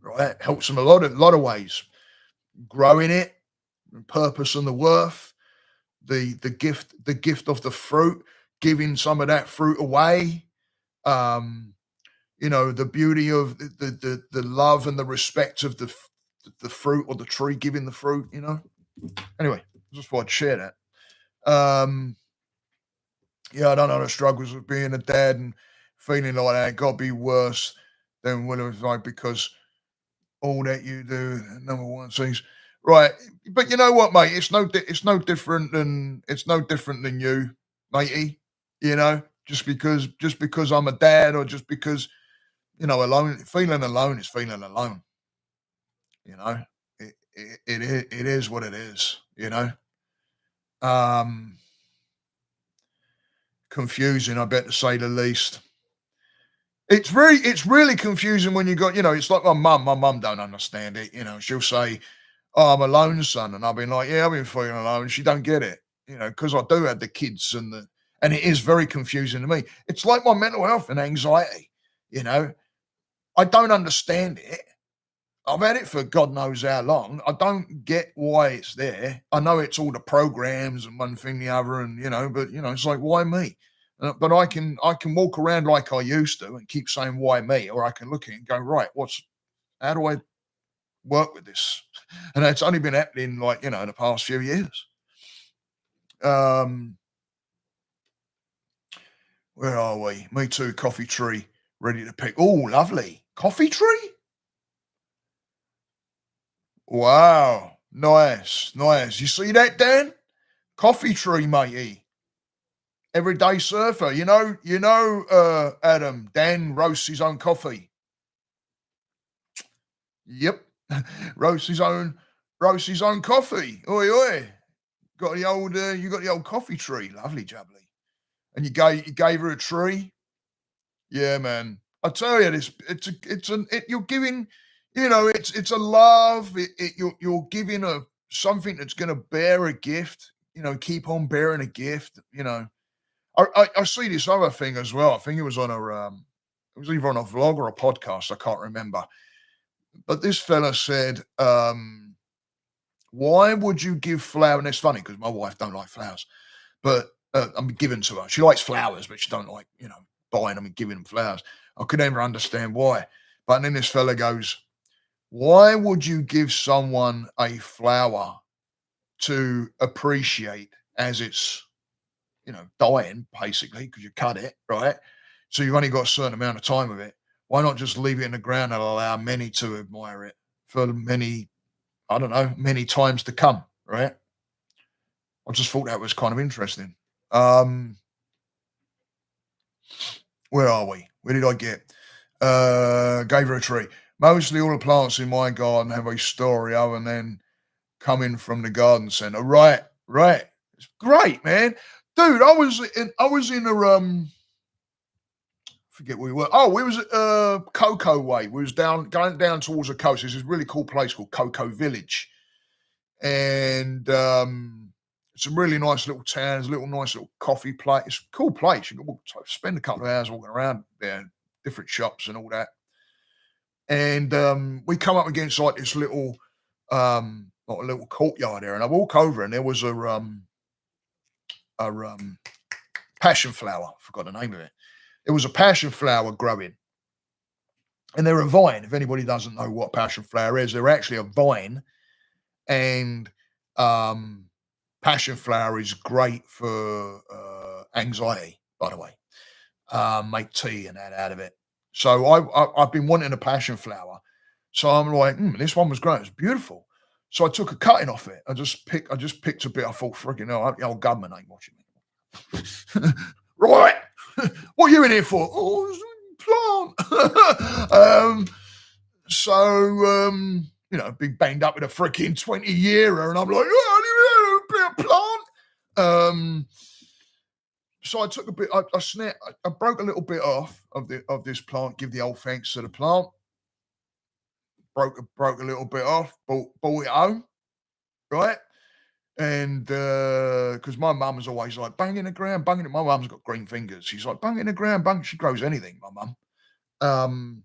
right, that helps them a lot of ways. Growing it, the purpose and the worth, the gift of the fruit, giving some of that fruit away. The beauty of the love and the respect of the fruit or the tree giving the fruit. Anyway, just thought I'd share that. I don't know the struggles of being a dad and feeling like that. Got to be worse than what it was like, because all that you do, number one things. Right, but you know what, mate? It's no different than you, matey. You know, just because I'm a dad, or just because alone, feeling alone is feeling alone. You know, it is what it is. Um, confusing, I bet to say the least. It's really confusing when you got, it's like my mum. My mum don't understand it. She'll say, "Oh, I'm alone, son," and I've been like, "Yeah, I've been feeling alone." She don't get it, because I do have the kids and it is very confusing to me. It's like my mental health and anxiety. You know, I don't understand it. I've had it for God knows how long. I don't get why it's there. I know it's all the programs and one thing the other, and but it's like, why me? But I can walk around like I used to and keep saying why me, or I can look at it and go, right, how do I work with this? And it's only been happening like the past few years. Um, where are we? Me too. Coffee tree, ready to pick. Oh, lovely coffee tree. Wow, nice, nice. You see that, Dan? Coffee tree, matey. Everyday surfer. Adam. Dan roasts his own coffee. Yep, roasts his own coffee. Oi, oi. You got the old coffee tree. Lovely, jubbly. And you gave her a tree. Yeah, man. I tell you, you're giving, it's a love. You're giving something that's going to bear a gift. Keep on bearing a gift. I see this other thing as well. I think it was either on a vlog or a podcast. I can't remember. But this fella said, "Why would you give flowers?" And it's funny because my wife don't like flowers, but I'm giving to her. She likes flowers, but she don't like buying them and giving them flowers. I could never understand why. But then this fella goes, "Why would you give someone a flower to appreciate as it's dying, basically, because you cut it, right? So you've only got a certain amount of time with it. Why not just leave it in the ground and allow many to admire it for many, I don't know, many times to come, right?" I just thought that was kind of interesting. Um, where are we? Where did I get? Gave her a tree. Mostly all the plants in my garden have a story other than coming from the garden centre. Right, right. It's great, man. Dude, I was in a forget where we were. Oh, we was at Cocoa Way. We was going down towards the coast. There's this really cool place called Cocoa Village. And some really nice little towns, little nice little coffee place. It's a cool place. You can spend a couple of hours walking around there, different shops and all that. And we come up against like this like a little courtyard there, and I walk over, and there was a passion flower. I forgot the name of it. It was a passion flower growing, and they're a vine. If anybody doesn't know what passion flower is, they're actually a vine, and um, passion flower is great for anxiety. By the way, make tea and that out of it. So I've been wanting a passion flower. So I'm like, this one was great. It's beautiful. So I took a cutting off it. I just picked a bit. I thought, friggin' hell, the old government ain't watching me. Right. What are you in here for? Oh, it's a plant. So been banged up with a freaking 20-yearer, and I'm like, oh, a bit of plant. So I took a bit. I broke a little bit off of this plant. Give the old thanks to the plant. Broke a little bit off. Bought it home, right? And because my mum was always like, bang in the ground, bang it. My mum's got green fingers. She's like, bang in the ground, bang. She grows anything, my mum.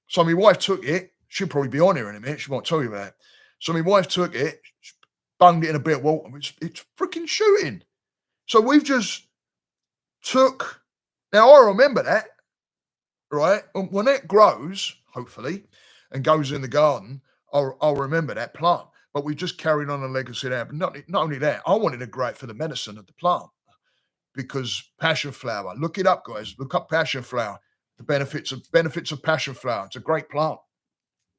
So my wife took it. She'll probably be on here in a minute. She might tell you about it. So my wife took it, bunged it in a bit of water. It's freaking shooting. So we've just took. Now I remember that, right? When it grows, hopefully, and goes in the garden, I'll remember that plant. But we've just carried on a legacy there. But not only that, I wanted to grow it for the medicine of the plant, because passion flower. Look it up, guys. Look up passion flower. The benefits of passion flower. It's a great plant.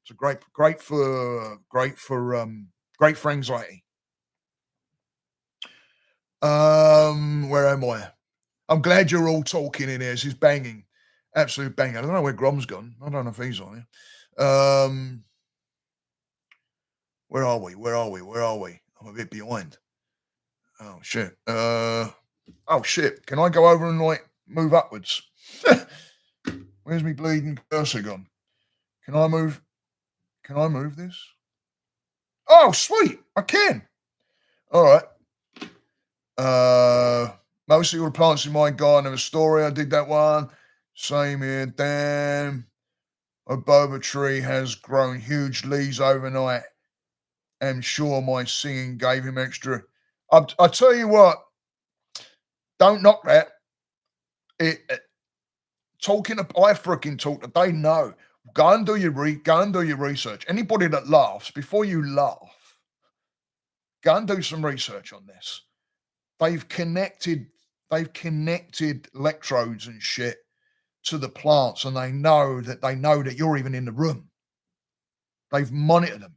It's a great for anxiety. Where am I? I'm glad you're all talking in here. This is banging. Absolute banging. I don't know where Grom's gone. I don't know if he's on here. Where are we? I'm a bit behind. Oh shit. Oh shit. Can I go over and like move upwards? Where's me bleeding cursor gone? Can I move this? Oh sweet. I can. All right. Mostly all the plants in my garden have a story. I did that one. Same here. Damn. A boba tree has grown huge leaves overnight. I'm sure my singing gave him extra. I tell you what, don't knock that. I freaking talk that they know. Go and do your research. Anybody that laughs, before you laugh, go and do some research on this. They've connected electrodes and shit to the plants, and they know that you're even in the room. They've monitored them.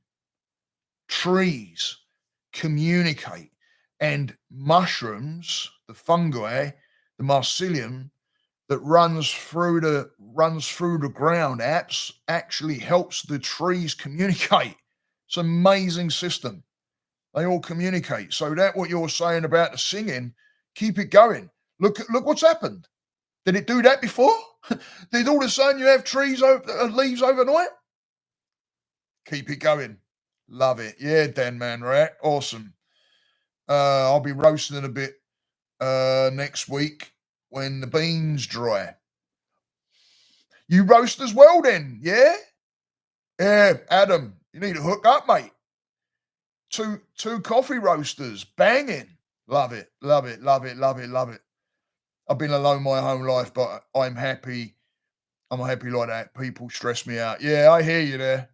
Trees communicate, and mushrooms, the fungi, the mycelium that runs through the ground actually helps the trees communicate. It's an amazing system. They all communicate. So that what you're saying about the singing, keep it going. Look what's happened. Did it do that before? Did all of a sudden you have leaves overnight? Keep it going. Love it. Yeah, Dan man, right? Awesome. I'll be roasting it a bit next week when the beans dry. You roast as well then, yeah? Yeah, Adam, you need to hook up, mate. Two coffee roasters, banging. Love it. I've been alone my whole life, but I'm happy. I'm happy like that. People stress me out. Yeah, I hear you there.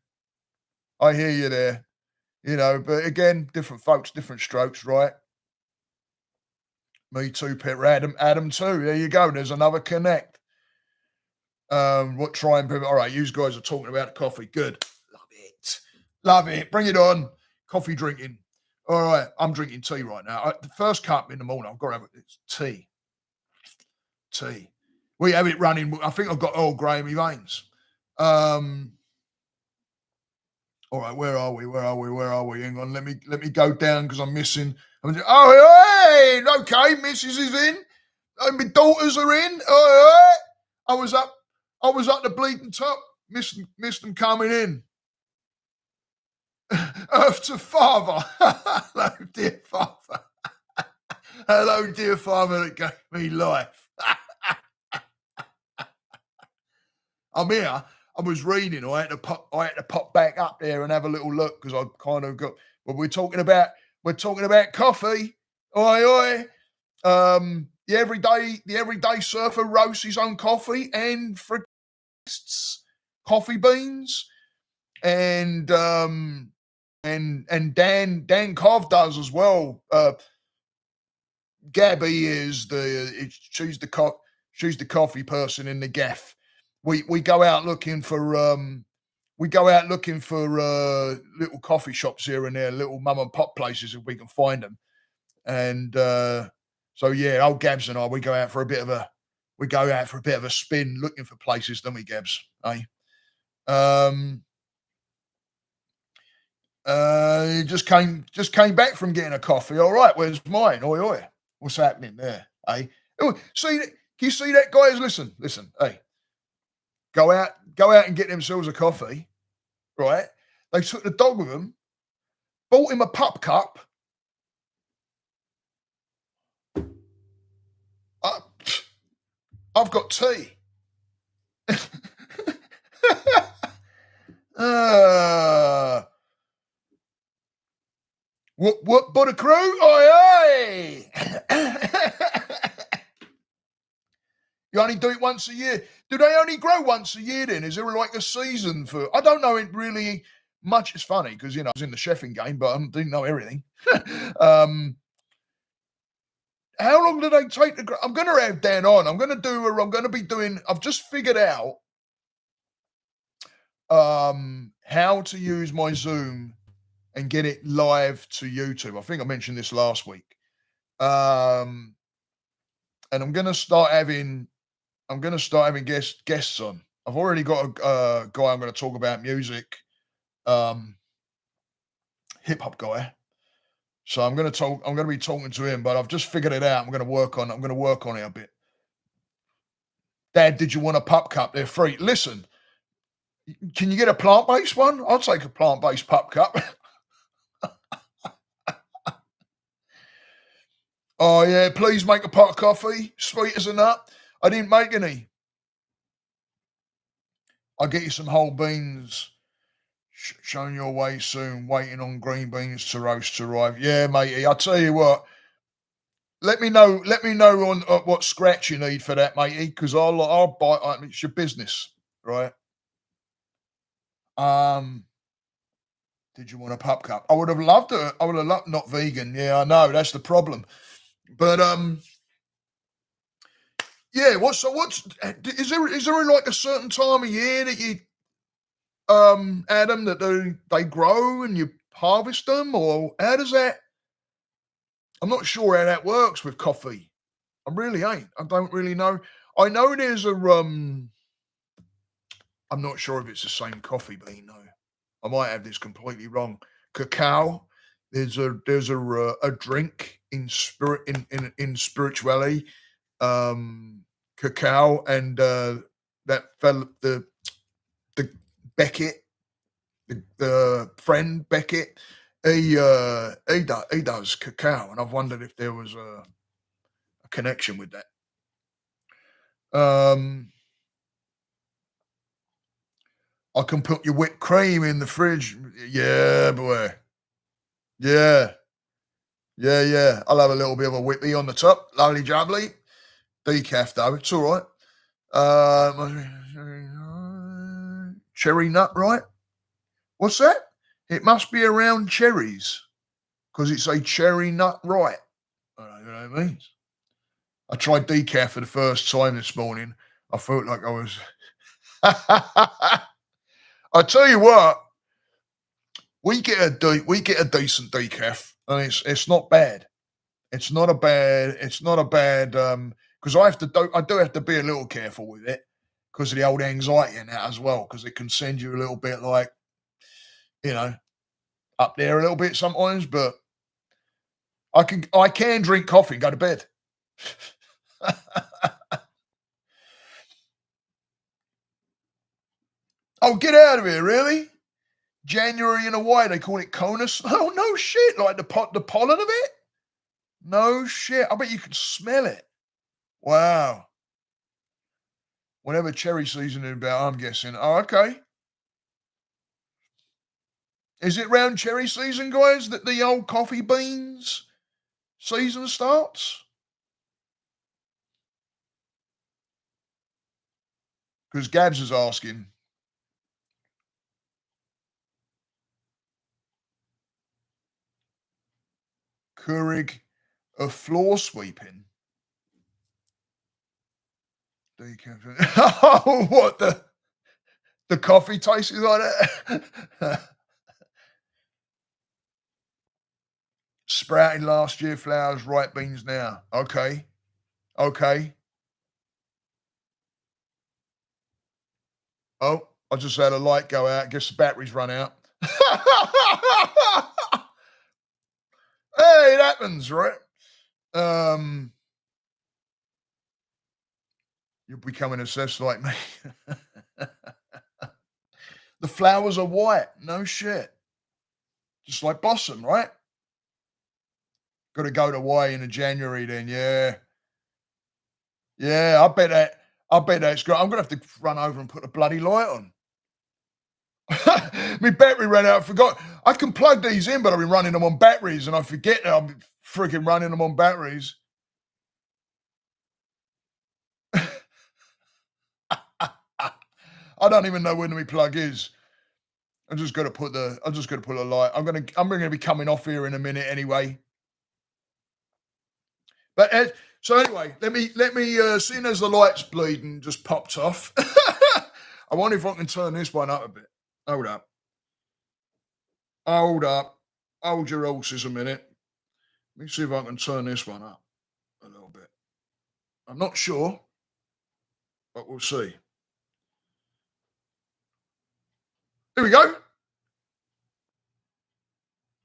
You know, but again, different folks, different strokes, right? Me too, Pet Adam too. There you go. There's another connect. What try and all right, you guys are talking about coffee. Good. Love it. Bring it on. Coffee drinking. All right, I'm drinking tea right now. The first cup in the morning, I've got to have it. It's tea. We have it running. I think I've got Earl Grey in my veins. All right, where are we? Hang on, let me go down because I'm missing. Oh, hey, okay, Mrs. is in. My daughters are in. All right. I was up the bleeding top. Missed them coming in. Earth to Father. Hello, dear Father. Hello, dear Father that gave me life. I'm here. I was reading. I had to pop back up there and have a little look because I kind of got. But we're talking about coffee. Oi. The everyday surfer roasts his own coffee and frists coffee beans, and Dan Cov does as well. Gabby is she's the coffee person in the gaff. We go out looking for little coffee shops here and there, little mum and pop places if we can find them. And so yeah, old Gabs and I, we go out for a bit of a spin looking for places, don't we, Gabs? Eh? Just came back from getting a coffee. All right, where's mine? Oi. What's happening there? Eh? Oh, can you see that, guys? Listen. Hey, go out and get themselves a coffee. Right? They took the dog with them, bought him a pup cup. I've got tea. What, butter crew? Oi! You only do it once a year. Do they only grow once a year then? Is there like a season for? I don't know it really much. It's funny because, I was in the chefing game, but I didn't know everything. How long do they take to grow? I'm going to have Dan on. I've just figured out how to use my Zoom and get it live to YouTube. I think I mentioned this last week. And I'm gonna start having guests on. I've already got a guy I'm going to talk about music, hip hop guy. So I'm going to be talking to him, but I've just figured it out. I'm going to work on it a bit. Dad, did you want a pup cup? They're free. Listen, can you get a plant-based one? I'll take a plant-based pup cup. Oh yeah, please make a pot of coffee, sweet as a nut. I didn't make any. I'll get you some whole beans. Showing your way soon. Waiting on green beans to roast to arrive. Yeah, matey. I'll tell you what. Let me know. Let me know on what scratch you need for that, matey. Because I'll buy. It's your business, right? Did you want a pup cup? I would have loved it. I would have loved not vegan. Yeah, I know that's the problem. But yeah. What's is there like a certain time of year that you Adam, that they grow and you harvest them, or how does that? I'm not sure how that works with coffee. I really ain't. I don't really know. I know there's a I'm not sure if it's the same coffee bean though. I might have this completely wrong. Cacao. There's a drink in spirit in spirituality. Cacao and that fella the Beckett, the friend Beckett. He does cacao, and I've wondered if there was a connection with that. I can put your whipped cream in the fridge. Yeah, boy. Yeah. Yeah. I'll have a little bit of a whippy on the top. Lovely jubbly. Decaf though, it's all right. Cherry nut, right? What's that? It must be around cherries because it's a cherry nut, right? I don't know what it means. I tried decaf for the first time this morning. I felt like I was. I tell you what, we get a decent decaf, and it's not bad. It's not a bad. Because I do have to be a little careful with it because of the old anxiety in that as well. Because it can send you a little bit like, up there a little bit sometimes. But I can drink coffee and go to bed. Oh, get out of here, really? January in Hawaii, they call it conus. Oh, no shit. Like the pollen of it? No shit. I bet you could smell it. Wow. Whenever cherry season is about, I'm guessing. Oh, okay. Is it round cherry season, guys, that the old coffee beans season starts? Because Gabs is asking. Keurig of floor sweeping. Oh, what the coffee tastes like that? Sprouted last year, flowers, ripe beans now. Okay. Oh, I just had a light go out. Guess the battery's run out. Hey, it happens, right? You're becoming obsessed like me. The flowers are white. No shit. Just like Blossom, right? Got to go to Hawaii in January then, yeah. Yeah, I bet that's great. I'm gonna have to run over and put a bloody light on. My battery ran out. I forgot. I can plug these in, but I've been running them on batteries, and I forget that I'm freaking running them on batteries. I don't even know when my plug is. I'm just gonna put a light. I'm gonna be coming off here in a minute anyway. But so anyway, let me seeing as the light's bleeding just popped off. I wonder if I can turn this one up a bit. Hold up. Hold up. Hold your horses a minute. Let me see if I can turn this one up a little bit. I'm not sure, but we'll see. Here we go.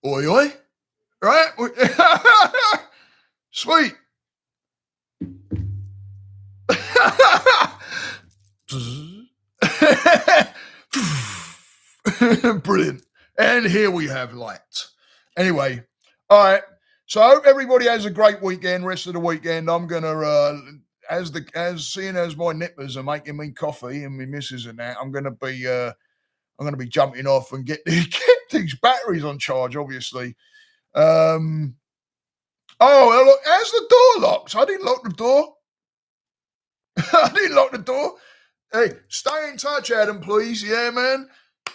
Oi, oi. Right? Sweet. Brilliant. And here we have light. Anyway, all right. So I hope everybody has a great weekend. Rest of the weekend, I'm gonna as seeing as my nippers are making me coffee and my missus and that, I'm gonna be jumping off and get these batteries on charge. Obviously. Oh, look, how's the door locked? I didn't lock the door. I didn't lock the door. Hey, stay in touch, Adam, please. Yeah, man.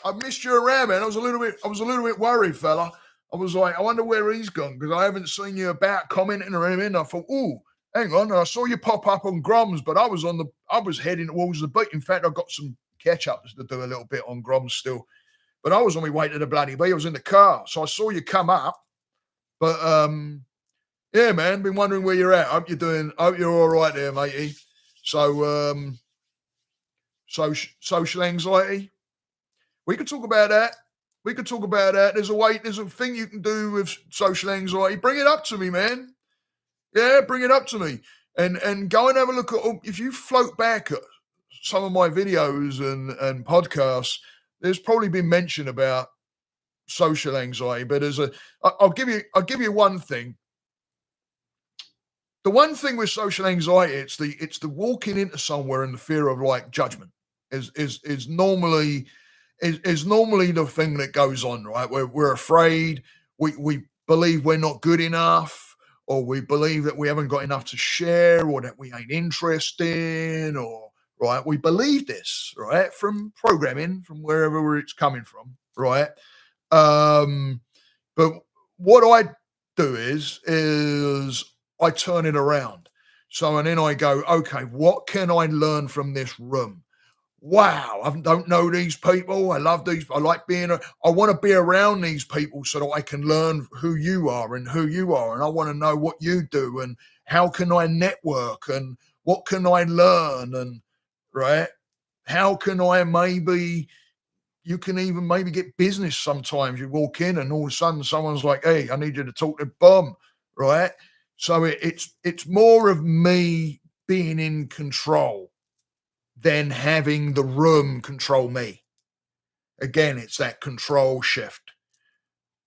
I missed you around, man. I was a little bit worried, fella. I was like, I wonder where he's gone because I haven't seen you about commenting or anything. I thought, oh, hang on. I saw you pop up on Groms, but I was heading towards the beat. In fact, I've got some catch-ups to do a little bit on Groms still. But I was on my way to the bloody beat. I was in the car. So I saw you come up. But yeah, man, been wondering where you're at. Hope you're all right there, matey. So social anxiety. We could talk about that. There's a thing you can do with social anxiety. Bring it up to me, man. Yeah, bring it up to me. And go and have a look at if you float back at some of my videos and podcasts, there's probably been mention about social anxiety, but I'll give you one thing. The one thing with social anxiety, it's the walking into somewhere and the fear of like judgment is normally the thing that goes on, right? We're afraid, we believe we're not good enough, or we believe that we haven't got enough to share, or that we ain't interested, or right, we believe this, right, from programming, from wherever it's coming from, right? But what I do is I turn it around. So, and then I go, okay, what can I learn from this room? Wow, I don't know these people. I love these. I like I want to be around these people so that I can learn who you are. And I want to know what you do and how can I network and what can I learn and right. How can I you can even maybe get business sometimes. You walk in and all of a sudden someone's like, hey, I need you to talk to Bum, right? So it's more of me being in control than having the room control me. Again, it's that control shift.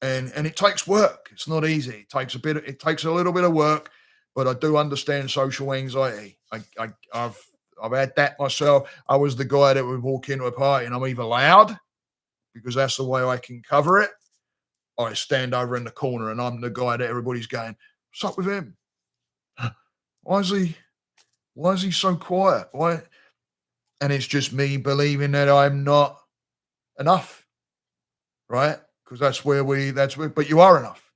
And it takes work. It's not easy. It takes a little bit of work, but I do understand social anxiety. I've had that myself. I was the guy that would walk into a party and I'm either loud because that's the way I can cover it. I stand over in the corner and I'm the guy that everybody's going, what's up with him? Why is he so quiet? Why? And it's just me believing that I'm not enough, right? Because but you are enough.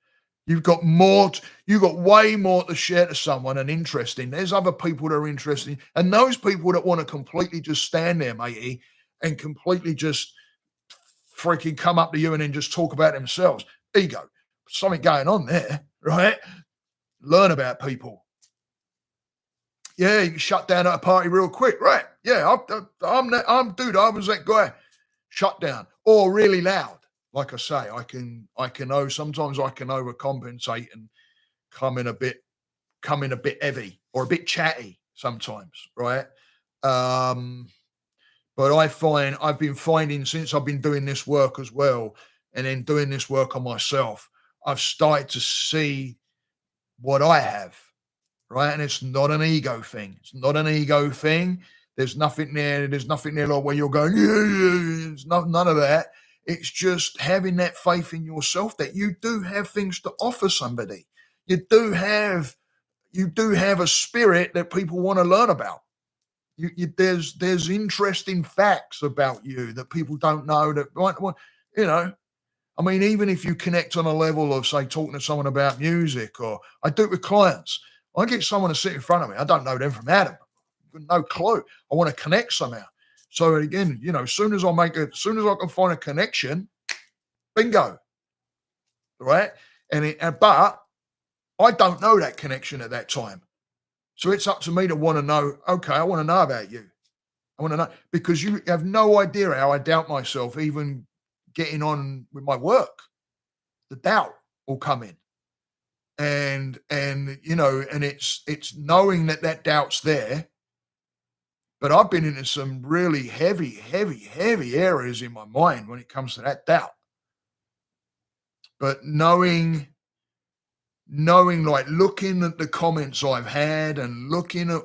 You've got way more to share to someone and interesting. There's other people that are interesting. And those people that want to completely just stand there, matey, and completely just freaking come up to you and then just talk about themselves. Ego. Something going on there, right? Learn about people. Yeah, you can shut down at a party real quick, right? Yeah, I was that guy. Shut down or really loud. Like I say, sometimes I can overcompensate and come in a bit heavy or a bit chatty sometimes, right? But I've been finding since I've been doing this work as well, and then doing this work on myself, I've started to see what I have, right? And it's not an ego thing. It's not an ego thing. There's nothing there. There's nothing there like where you're going, yeah. It's none of that. It's just having that faith in yourself that you do have things to offer somebody. You do have a spirit that people want to learn about. There's interesting facts about you that people don't know that, you know, I mean, even if you connect on a level of, say, talking to someone about music, or I do it with clients, I get someone to sit in front of me. I don't know them from Adam, no clue. I want to connect somehow. So again, as soon as as soon as I can find a connection, bingo, right? But I don't know that connection at that time. So it's up to me to want to know, okay, I want to know about you. I want to know because you have no idea how I doubt myself, even getting on with my work. The doubt will come in. And it's knowing that doubt's there. But I've been into some really heavy, heavy, heavy areas in my mind when it comes to that doubt. But knowing, like looking at the comments I've had and looking at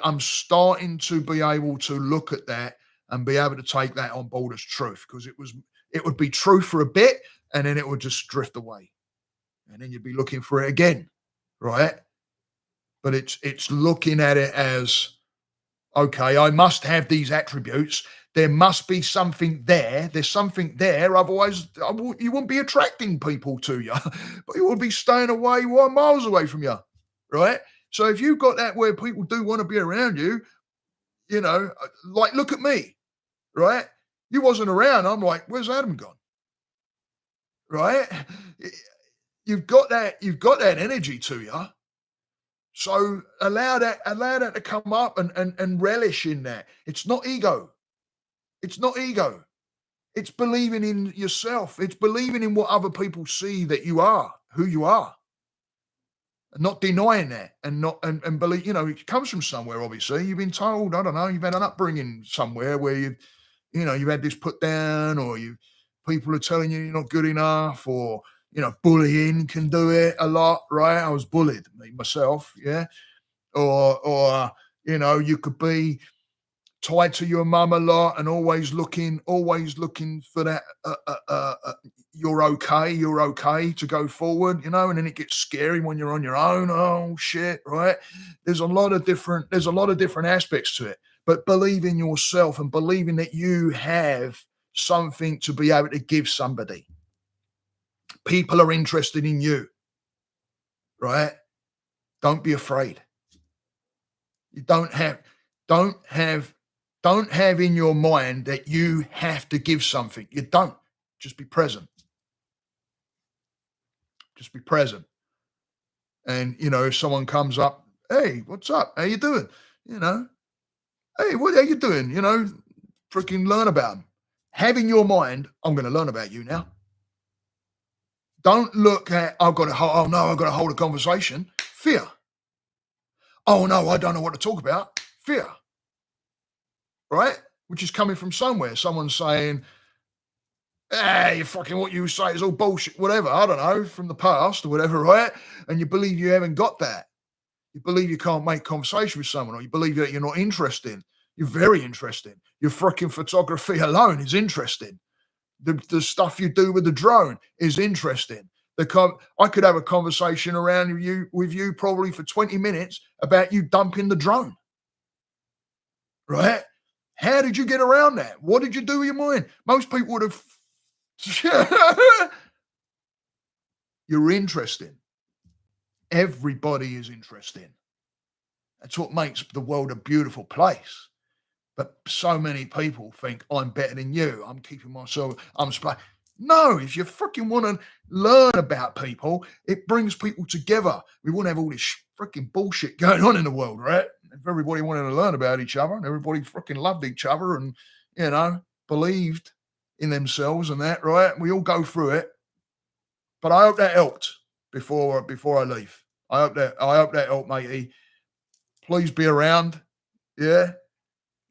I'm starting to be able to look at that and be able to take that on board as truth, because it would be true for a bit and then it would just drift away. And then you'd be looking for it again, right? But it's looking at it as, okay, I must have these attributes. There must be something there. There's something there. Otherwise, you wouldn't be attracting people to you, but you would be staying away 1 miles away from you, right? So if you've got that where people do want to be around you, like look at me, right? You wasn't around. I'm like, where's Adam gone? Right? You've got that energy to you. So allow that to come up and relish in that. It's not ego. It's not ego. It's believing in yourself. It's believing in what other people see that you are, who you are. And not denying that and believe, it comes from somewhere, obviously. You've been told, I don't know, you've had an upbringing somewhere where you've had this put down, or people are telling you you're not good enough, or bullying can do it a lot, right? I was bullied myself, yeah. Or you could be tied to your mum a lot and always looking for that you're okay to go forward, and then it gets scary when you're on your own. Oh shit, right? There's a lot of different aspects to it, but believe in yourself and believing that you have something to be able to give somebody. People are interested in you, right? Don't be afraid. You don't have in your mind that you have to give something. You don't. Just be present. Just be present. And if someone comes up, hey, what's up? How you doing? Hey, what are you doing? Freaking learn about them. Have in your mind, I'm going to learn about you now. Don't look at, I've got to hold a conversation. Fear. Oh no, I don't know what to talk about. Fear. Right? Which is coming from somewhere. Someone's saying, you fucking, what you say is all bullshit, whatever. I don't know, from the past or whatever, right? And you believe you haven't got that. You believe you can't make conversation with someone, or you believe that you're not interesting. You're very interesting. Your freaking photography alone is interesting. The stuff you do with the drone is interesting. I could have a conversation with you probably for 20 minutes about you dumping the drone. Right? How did you get around that? What did you do with your mind? Most people would have. You're interesting. Everybody is interesting. That's what makes the world a beautiful place. But so many people think I'm better than you. I'm keeping myself. No, if you freaking want to learn about people, it brings people together. We wouldn't have all this freaking bullshit going on in the world, right? If everybody wanted to learn about each other and everybody freaking loved each other and, believed in themselves and that, right? We all go through it. But I hope that helped before I leave. I hope that helped, matey. Please be around. Yeah.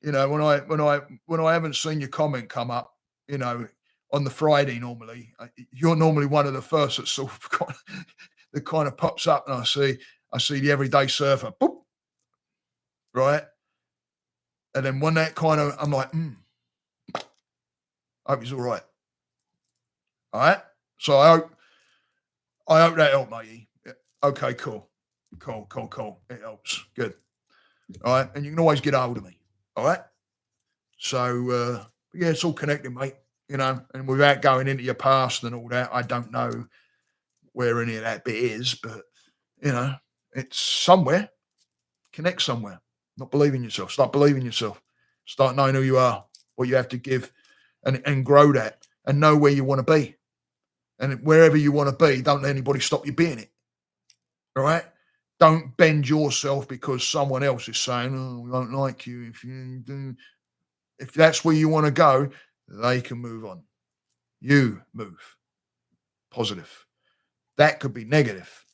When I haven't seen your comment come up, on the Friday normally, you're normally one of the first that sort of that kind of pops up, and I see the everyday surfer, boop, right? And then when that kind of, I'm like, I hope he's all right. All right. So I hope that helped, matey. Yeah. Okay, cool. It helps. Good. All right. And you can always get hold of me. All right. So yeah, it's all connected, mate. And without going into your past and all that, I don't know where any of that bit is, but it's somewhere. Connect somewhere. Not believing yourself. Start believing yourself. Start knowing who you are, what you have to give, and grow that, and know where you want to be. And wherever you want to be, don't let anybody stop you being it. All right? Don't bend yourself because someone else is saying, "Oh, we don't like you." If that's where you want to go, they can move on. You move. Positive. That could be negative.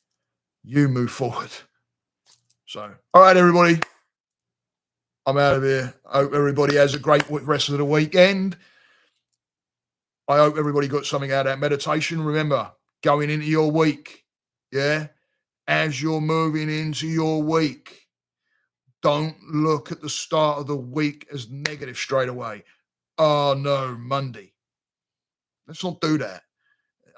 You move forward. So, all right, everybody. I'm out of here. I hope everybody has a great rest of the weekend. I hope everybody got something out of that meditation. Remember, going into your week, yeah, as you're moving into your week, don't look at the start of the week as negative straight away. Oh, no, Monday. Let's not do that.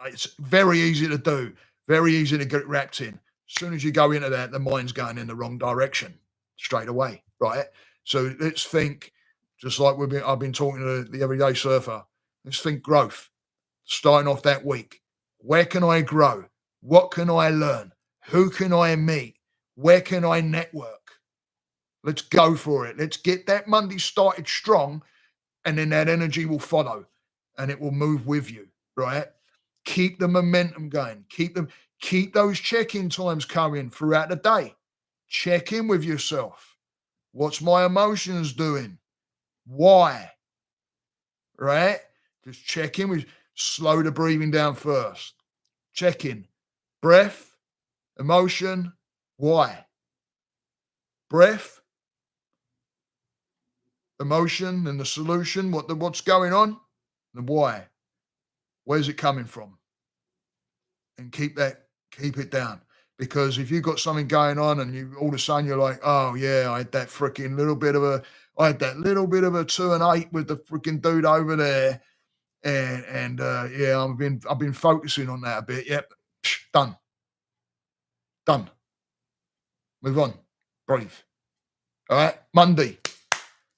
It's very easy to do, very easy to get wrapped in. As soon as you go into that, the mind's going in the wrong direction straight away, right? So let's think, just like I've been talking to the everyday surfer, let's think growth. Starting off that week, where can I grow? What can I learn? Who can I meet? Where can I network? Let's go for it. Let's get that Monday started strong, and then that energy will follow and it will move with you, right? Keep the momentum going. Keep those check-in times coming throughout the day. Check in with yourself. What's my emotions doing? Why? Right? Just check in with, slow the breathing down first. Check in. Breath, emotion, why? Breath, emotion, and the solution, what's going on, and why. Where's it coming from? And keep it down. Because if you've got something going on and you all of a sudden you're like, oh yeah, I had that little bit of a 2 and 8 with the freaking dude over there. And yeah, I've been focusing on that a bit. Yep. Done. Move on. Breathe. All right. Monday.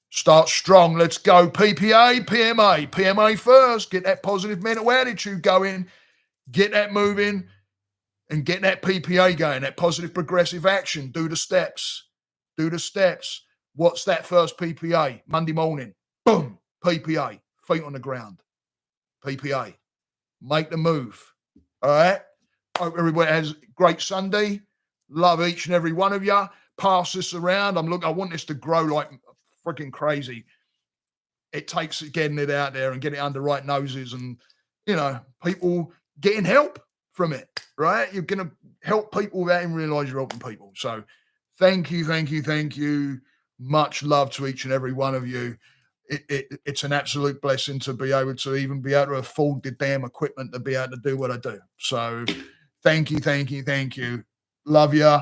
Start strong. Let's go. PPA, PMA. PMA first. Get that positive mental attitude going. Get that moving. And get that PPA going, that positive progressive action. Do the steps. What's that first PPA? Monday morning. Boom. PPA. Feet on the ground. PPA. Make the move. All right. Hope everybody has a great Sunday. Love each and every one of you. Pass this around. I want this to grow like freaking crazy. It takes getting it out there and getting it under right noses and, people getting help from it, right? You're going to help people without even realize you're helping people. So thank you. Much love to each and every one of you. It's an absolute blessing to be able to afford the damn equipment to be able to do what I do. So thank you. Love you.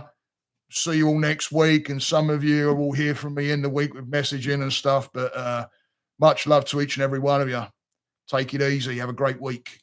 See you all next week. And some of you will hear from me in the week with messaging and stuff. But much love to each and every one of you. Take it easy. Have a great week.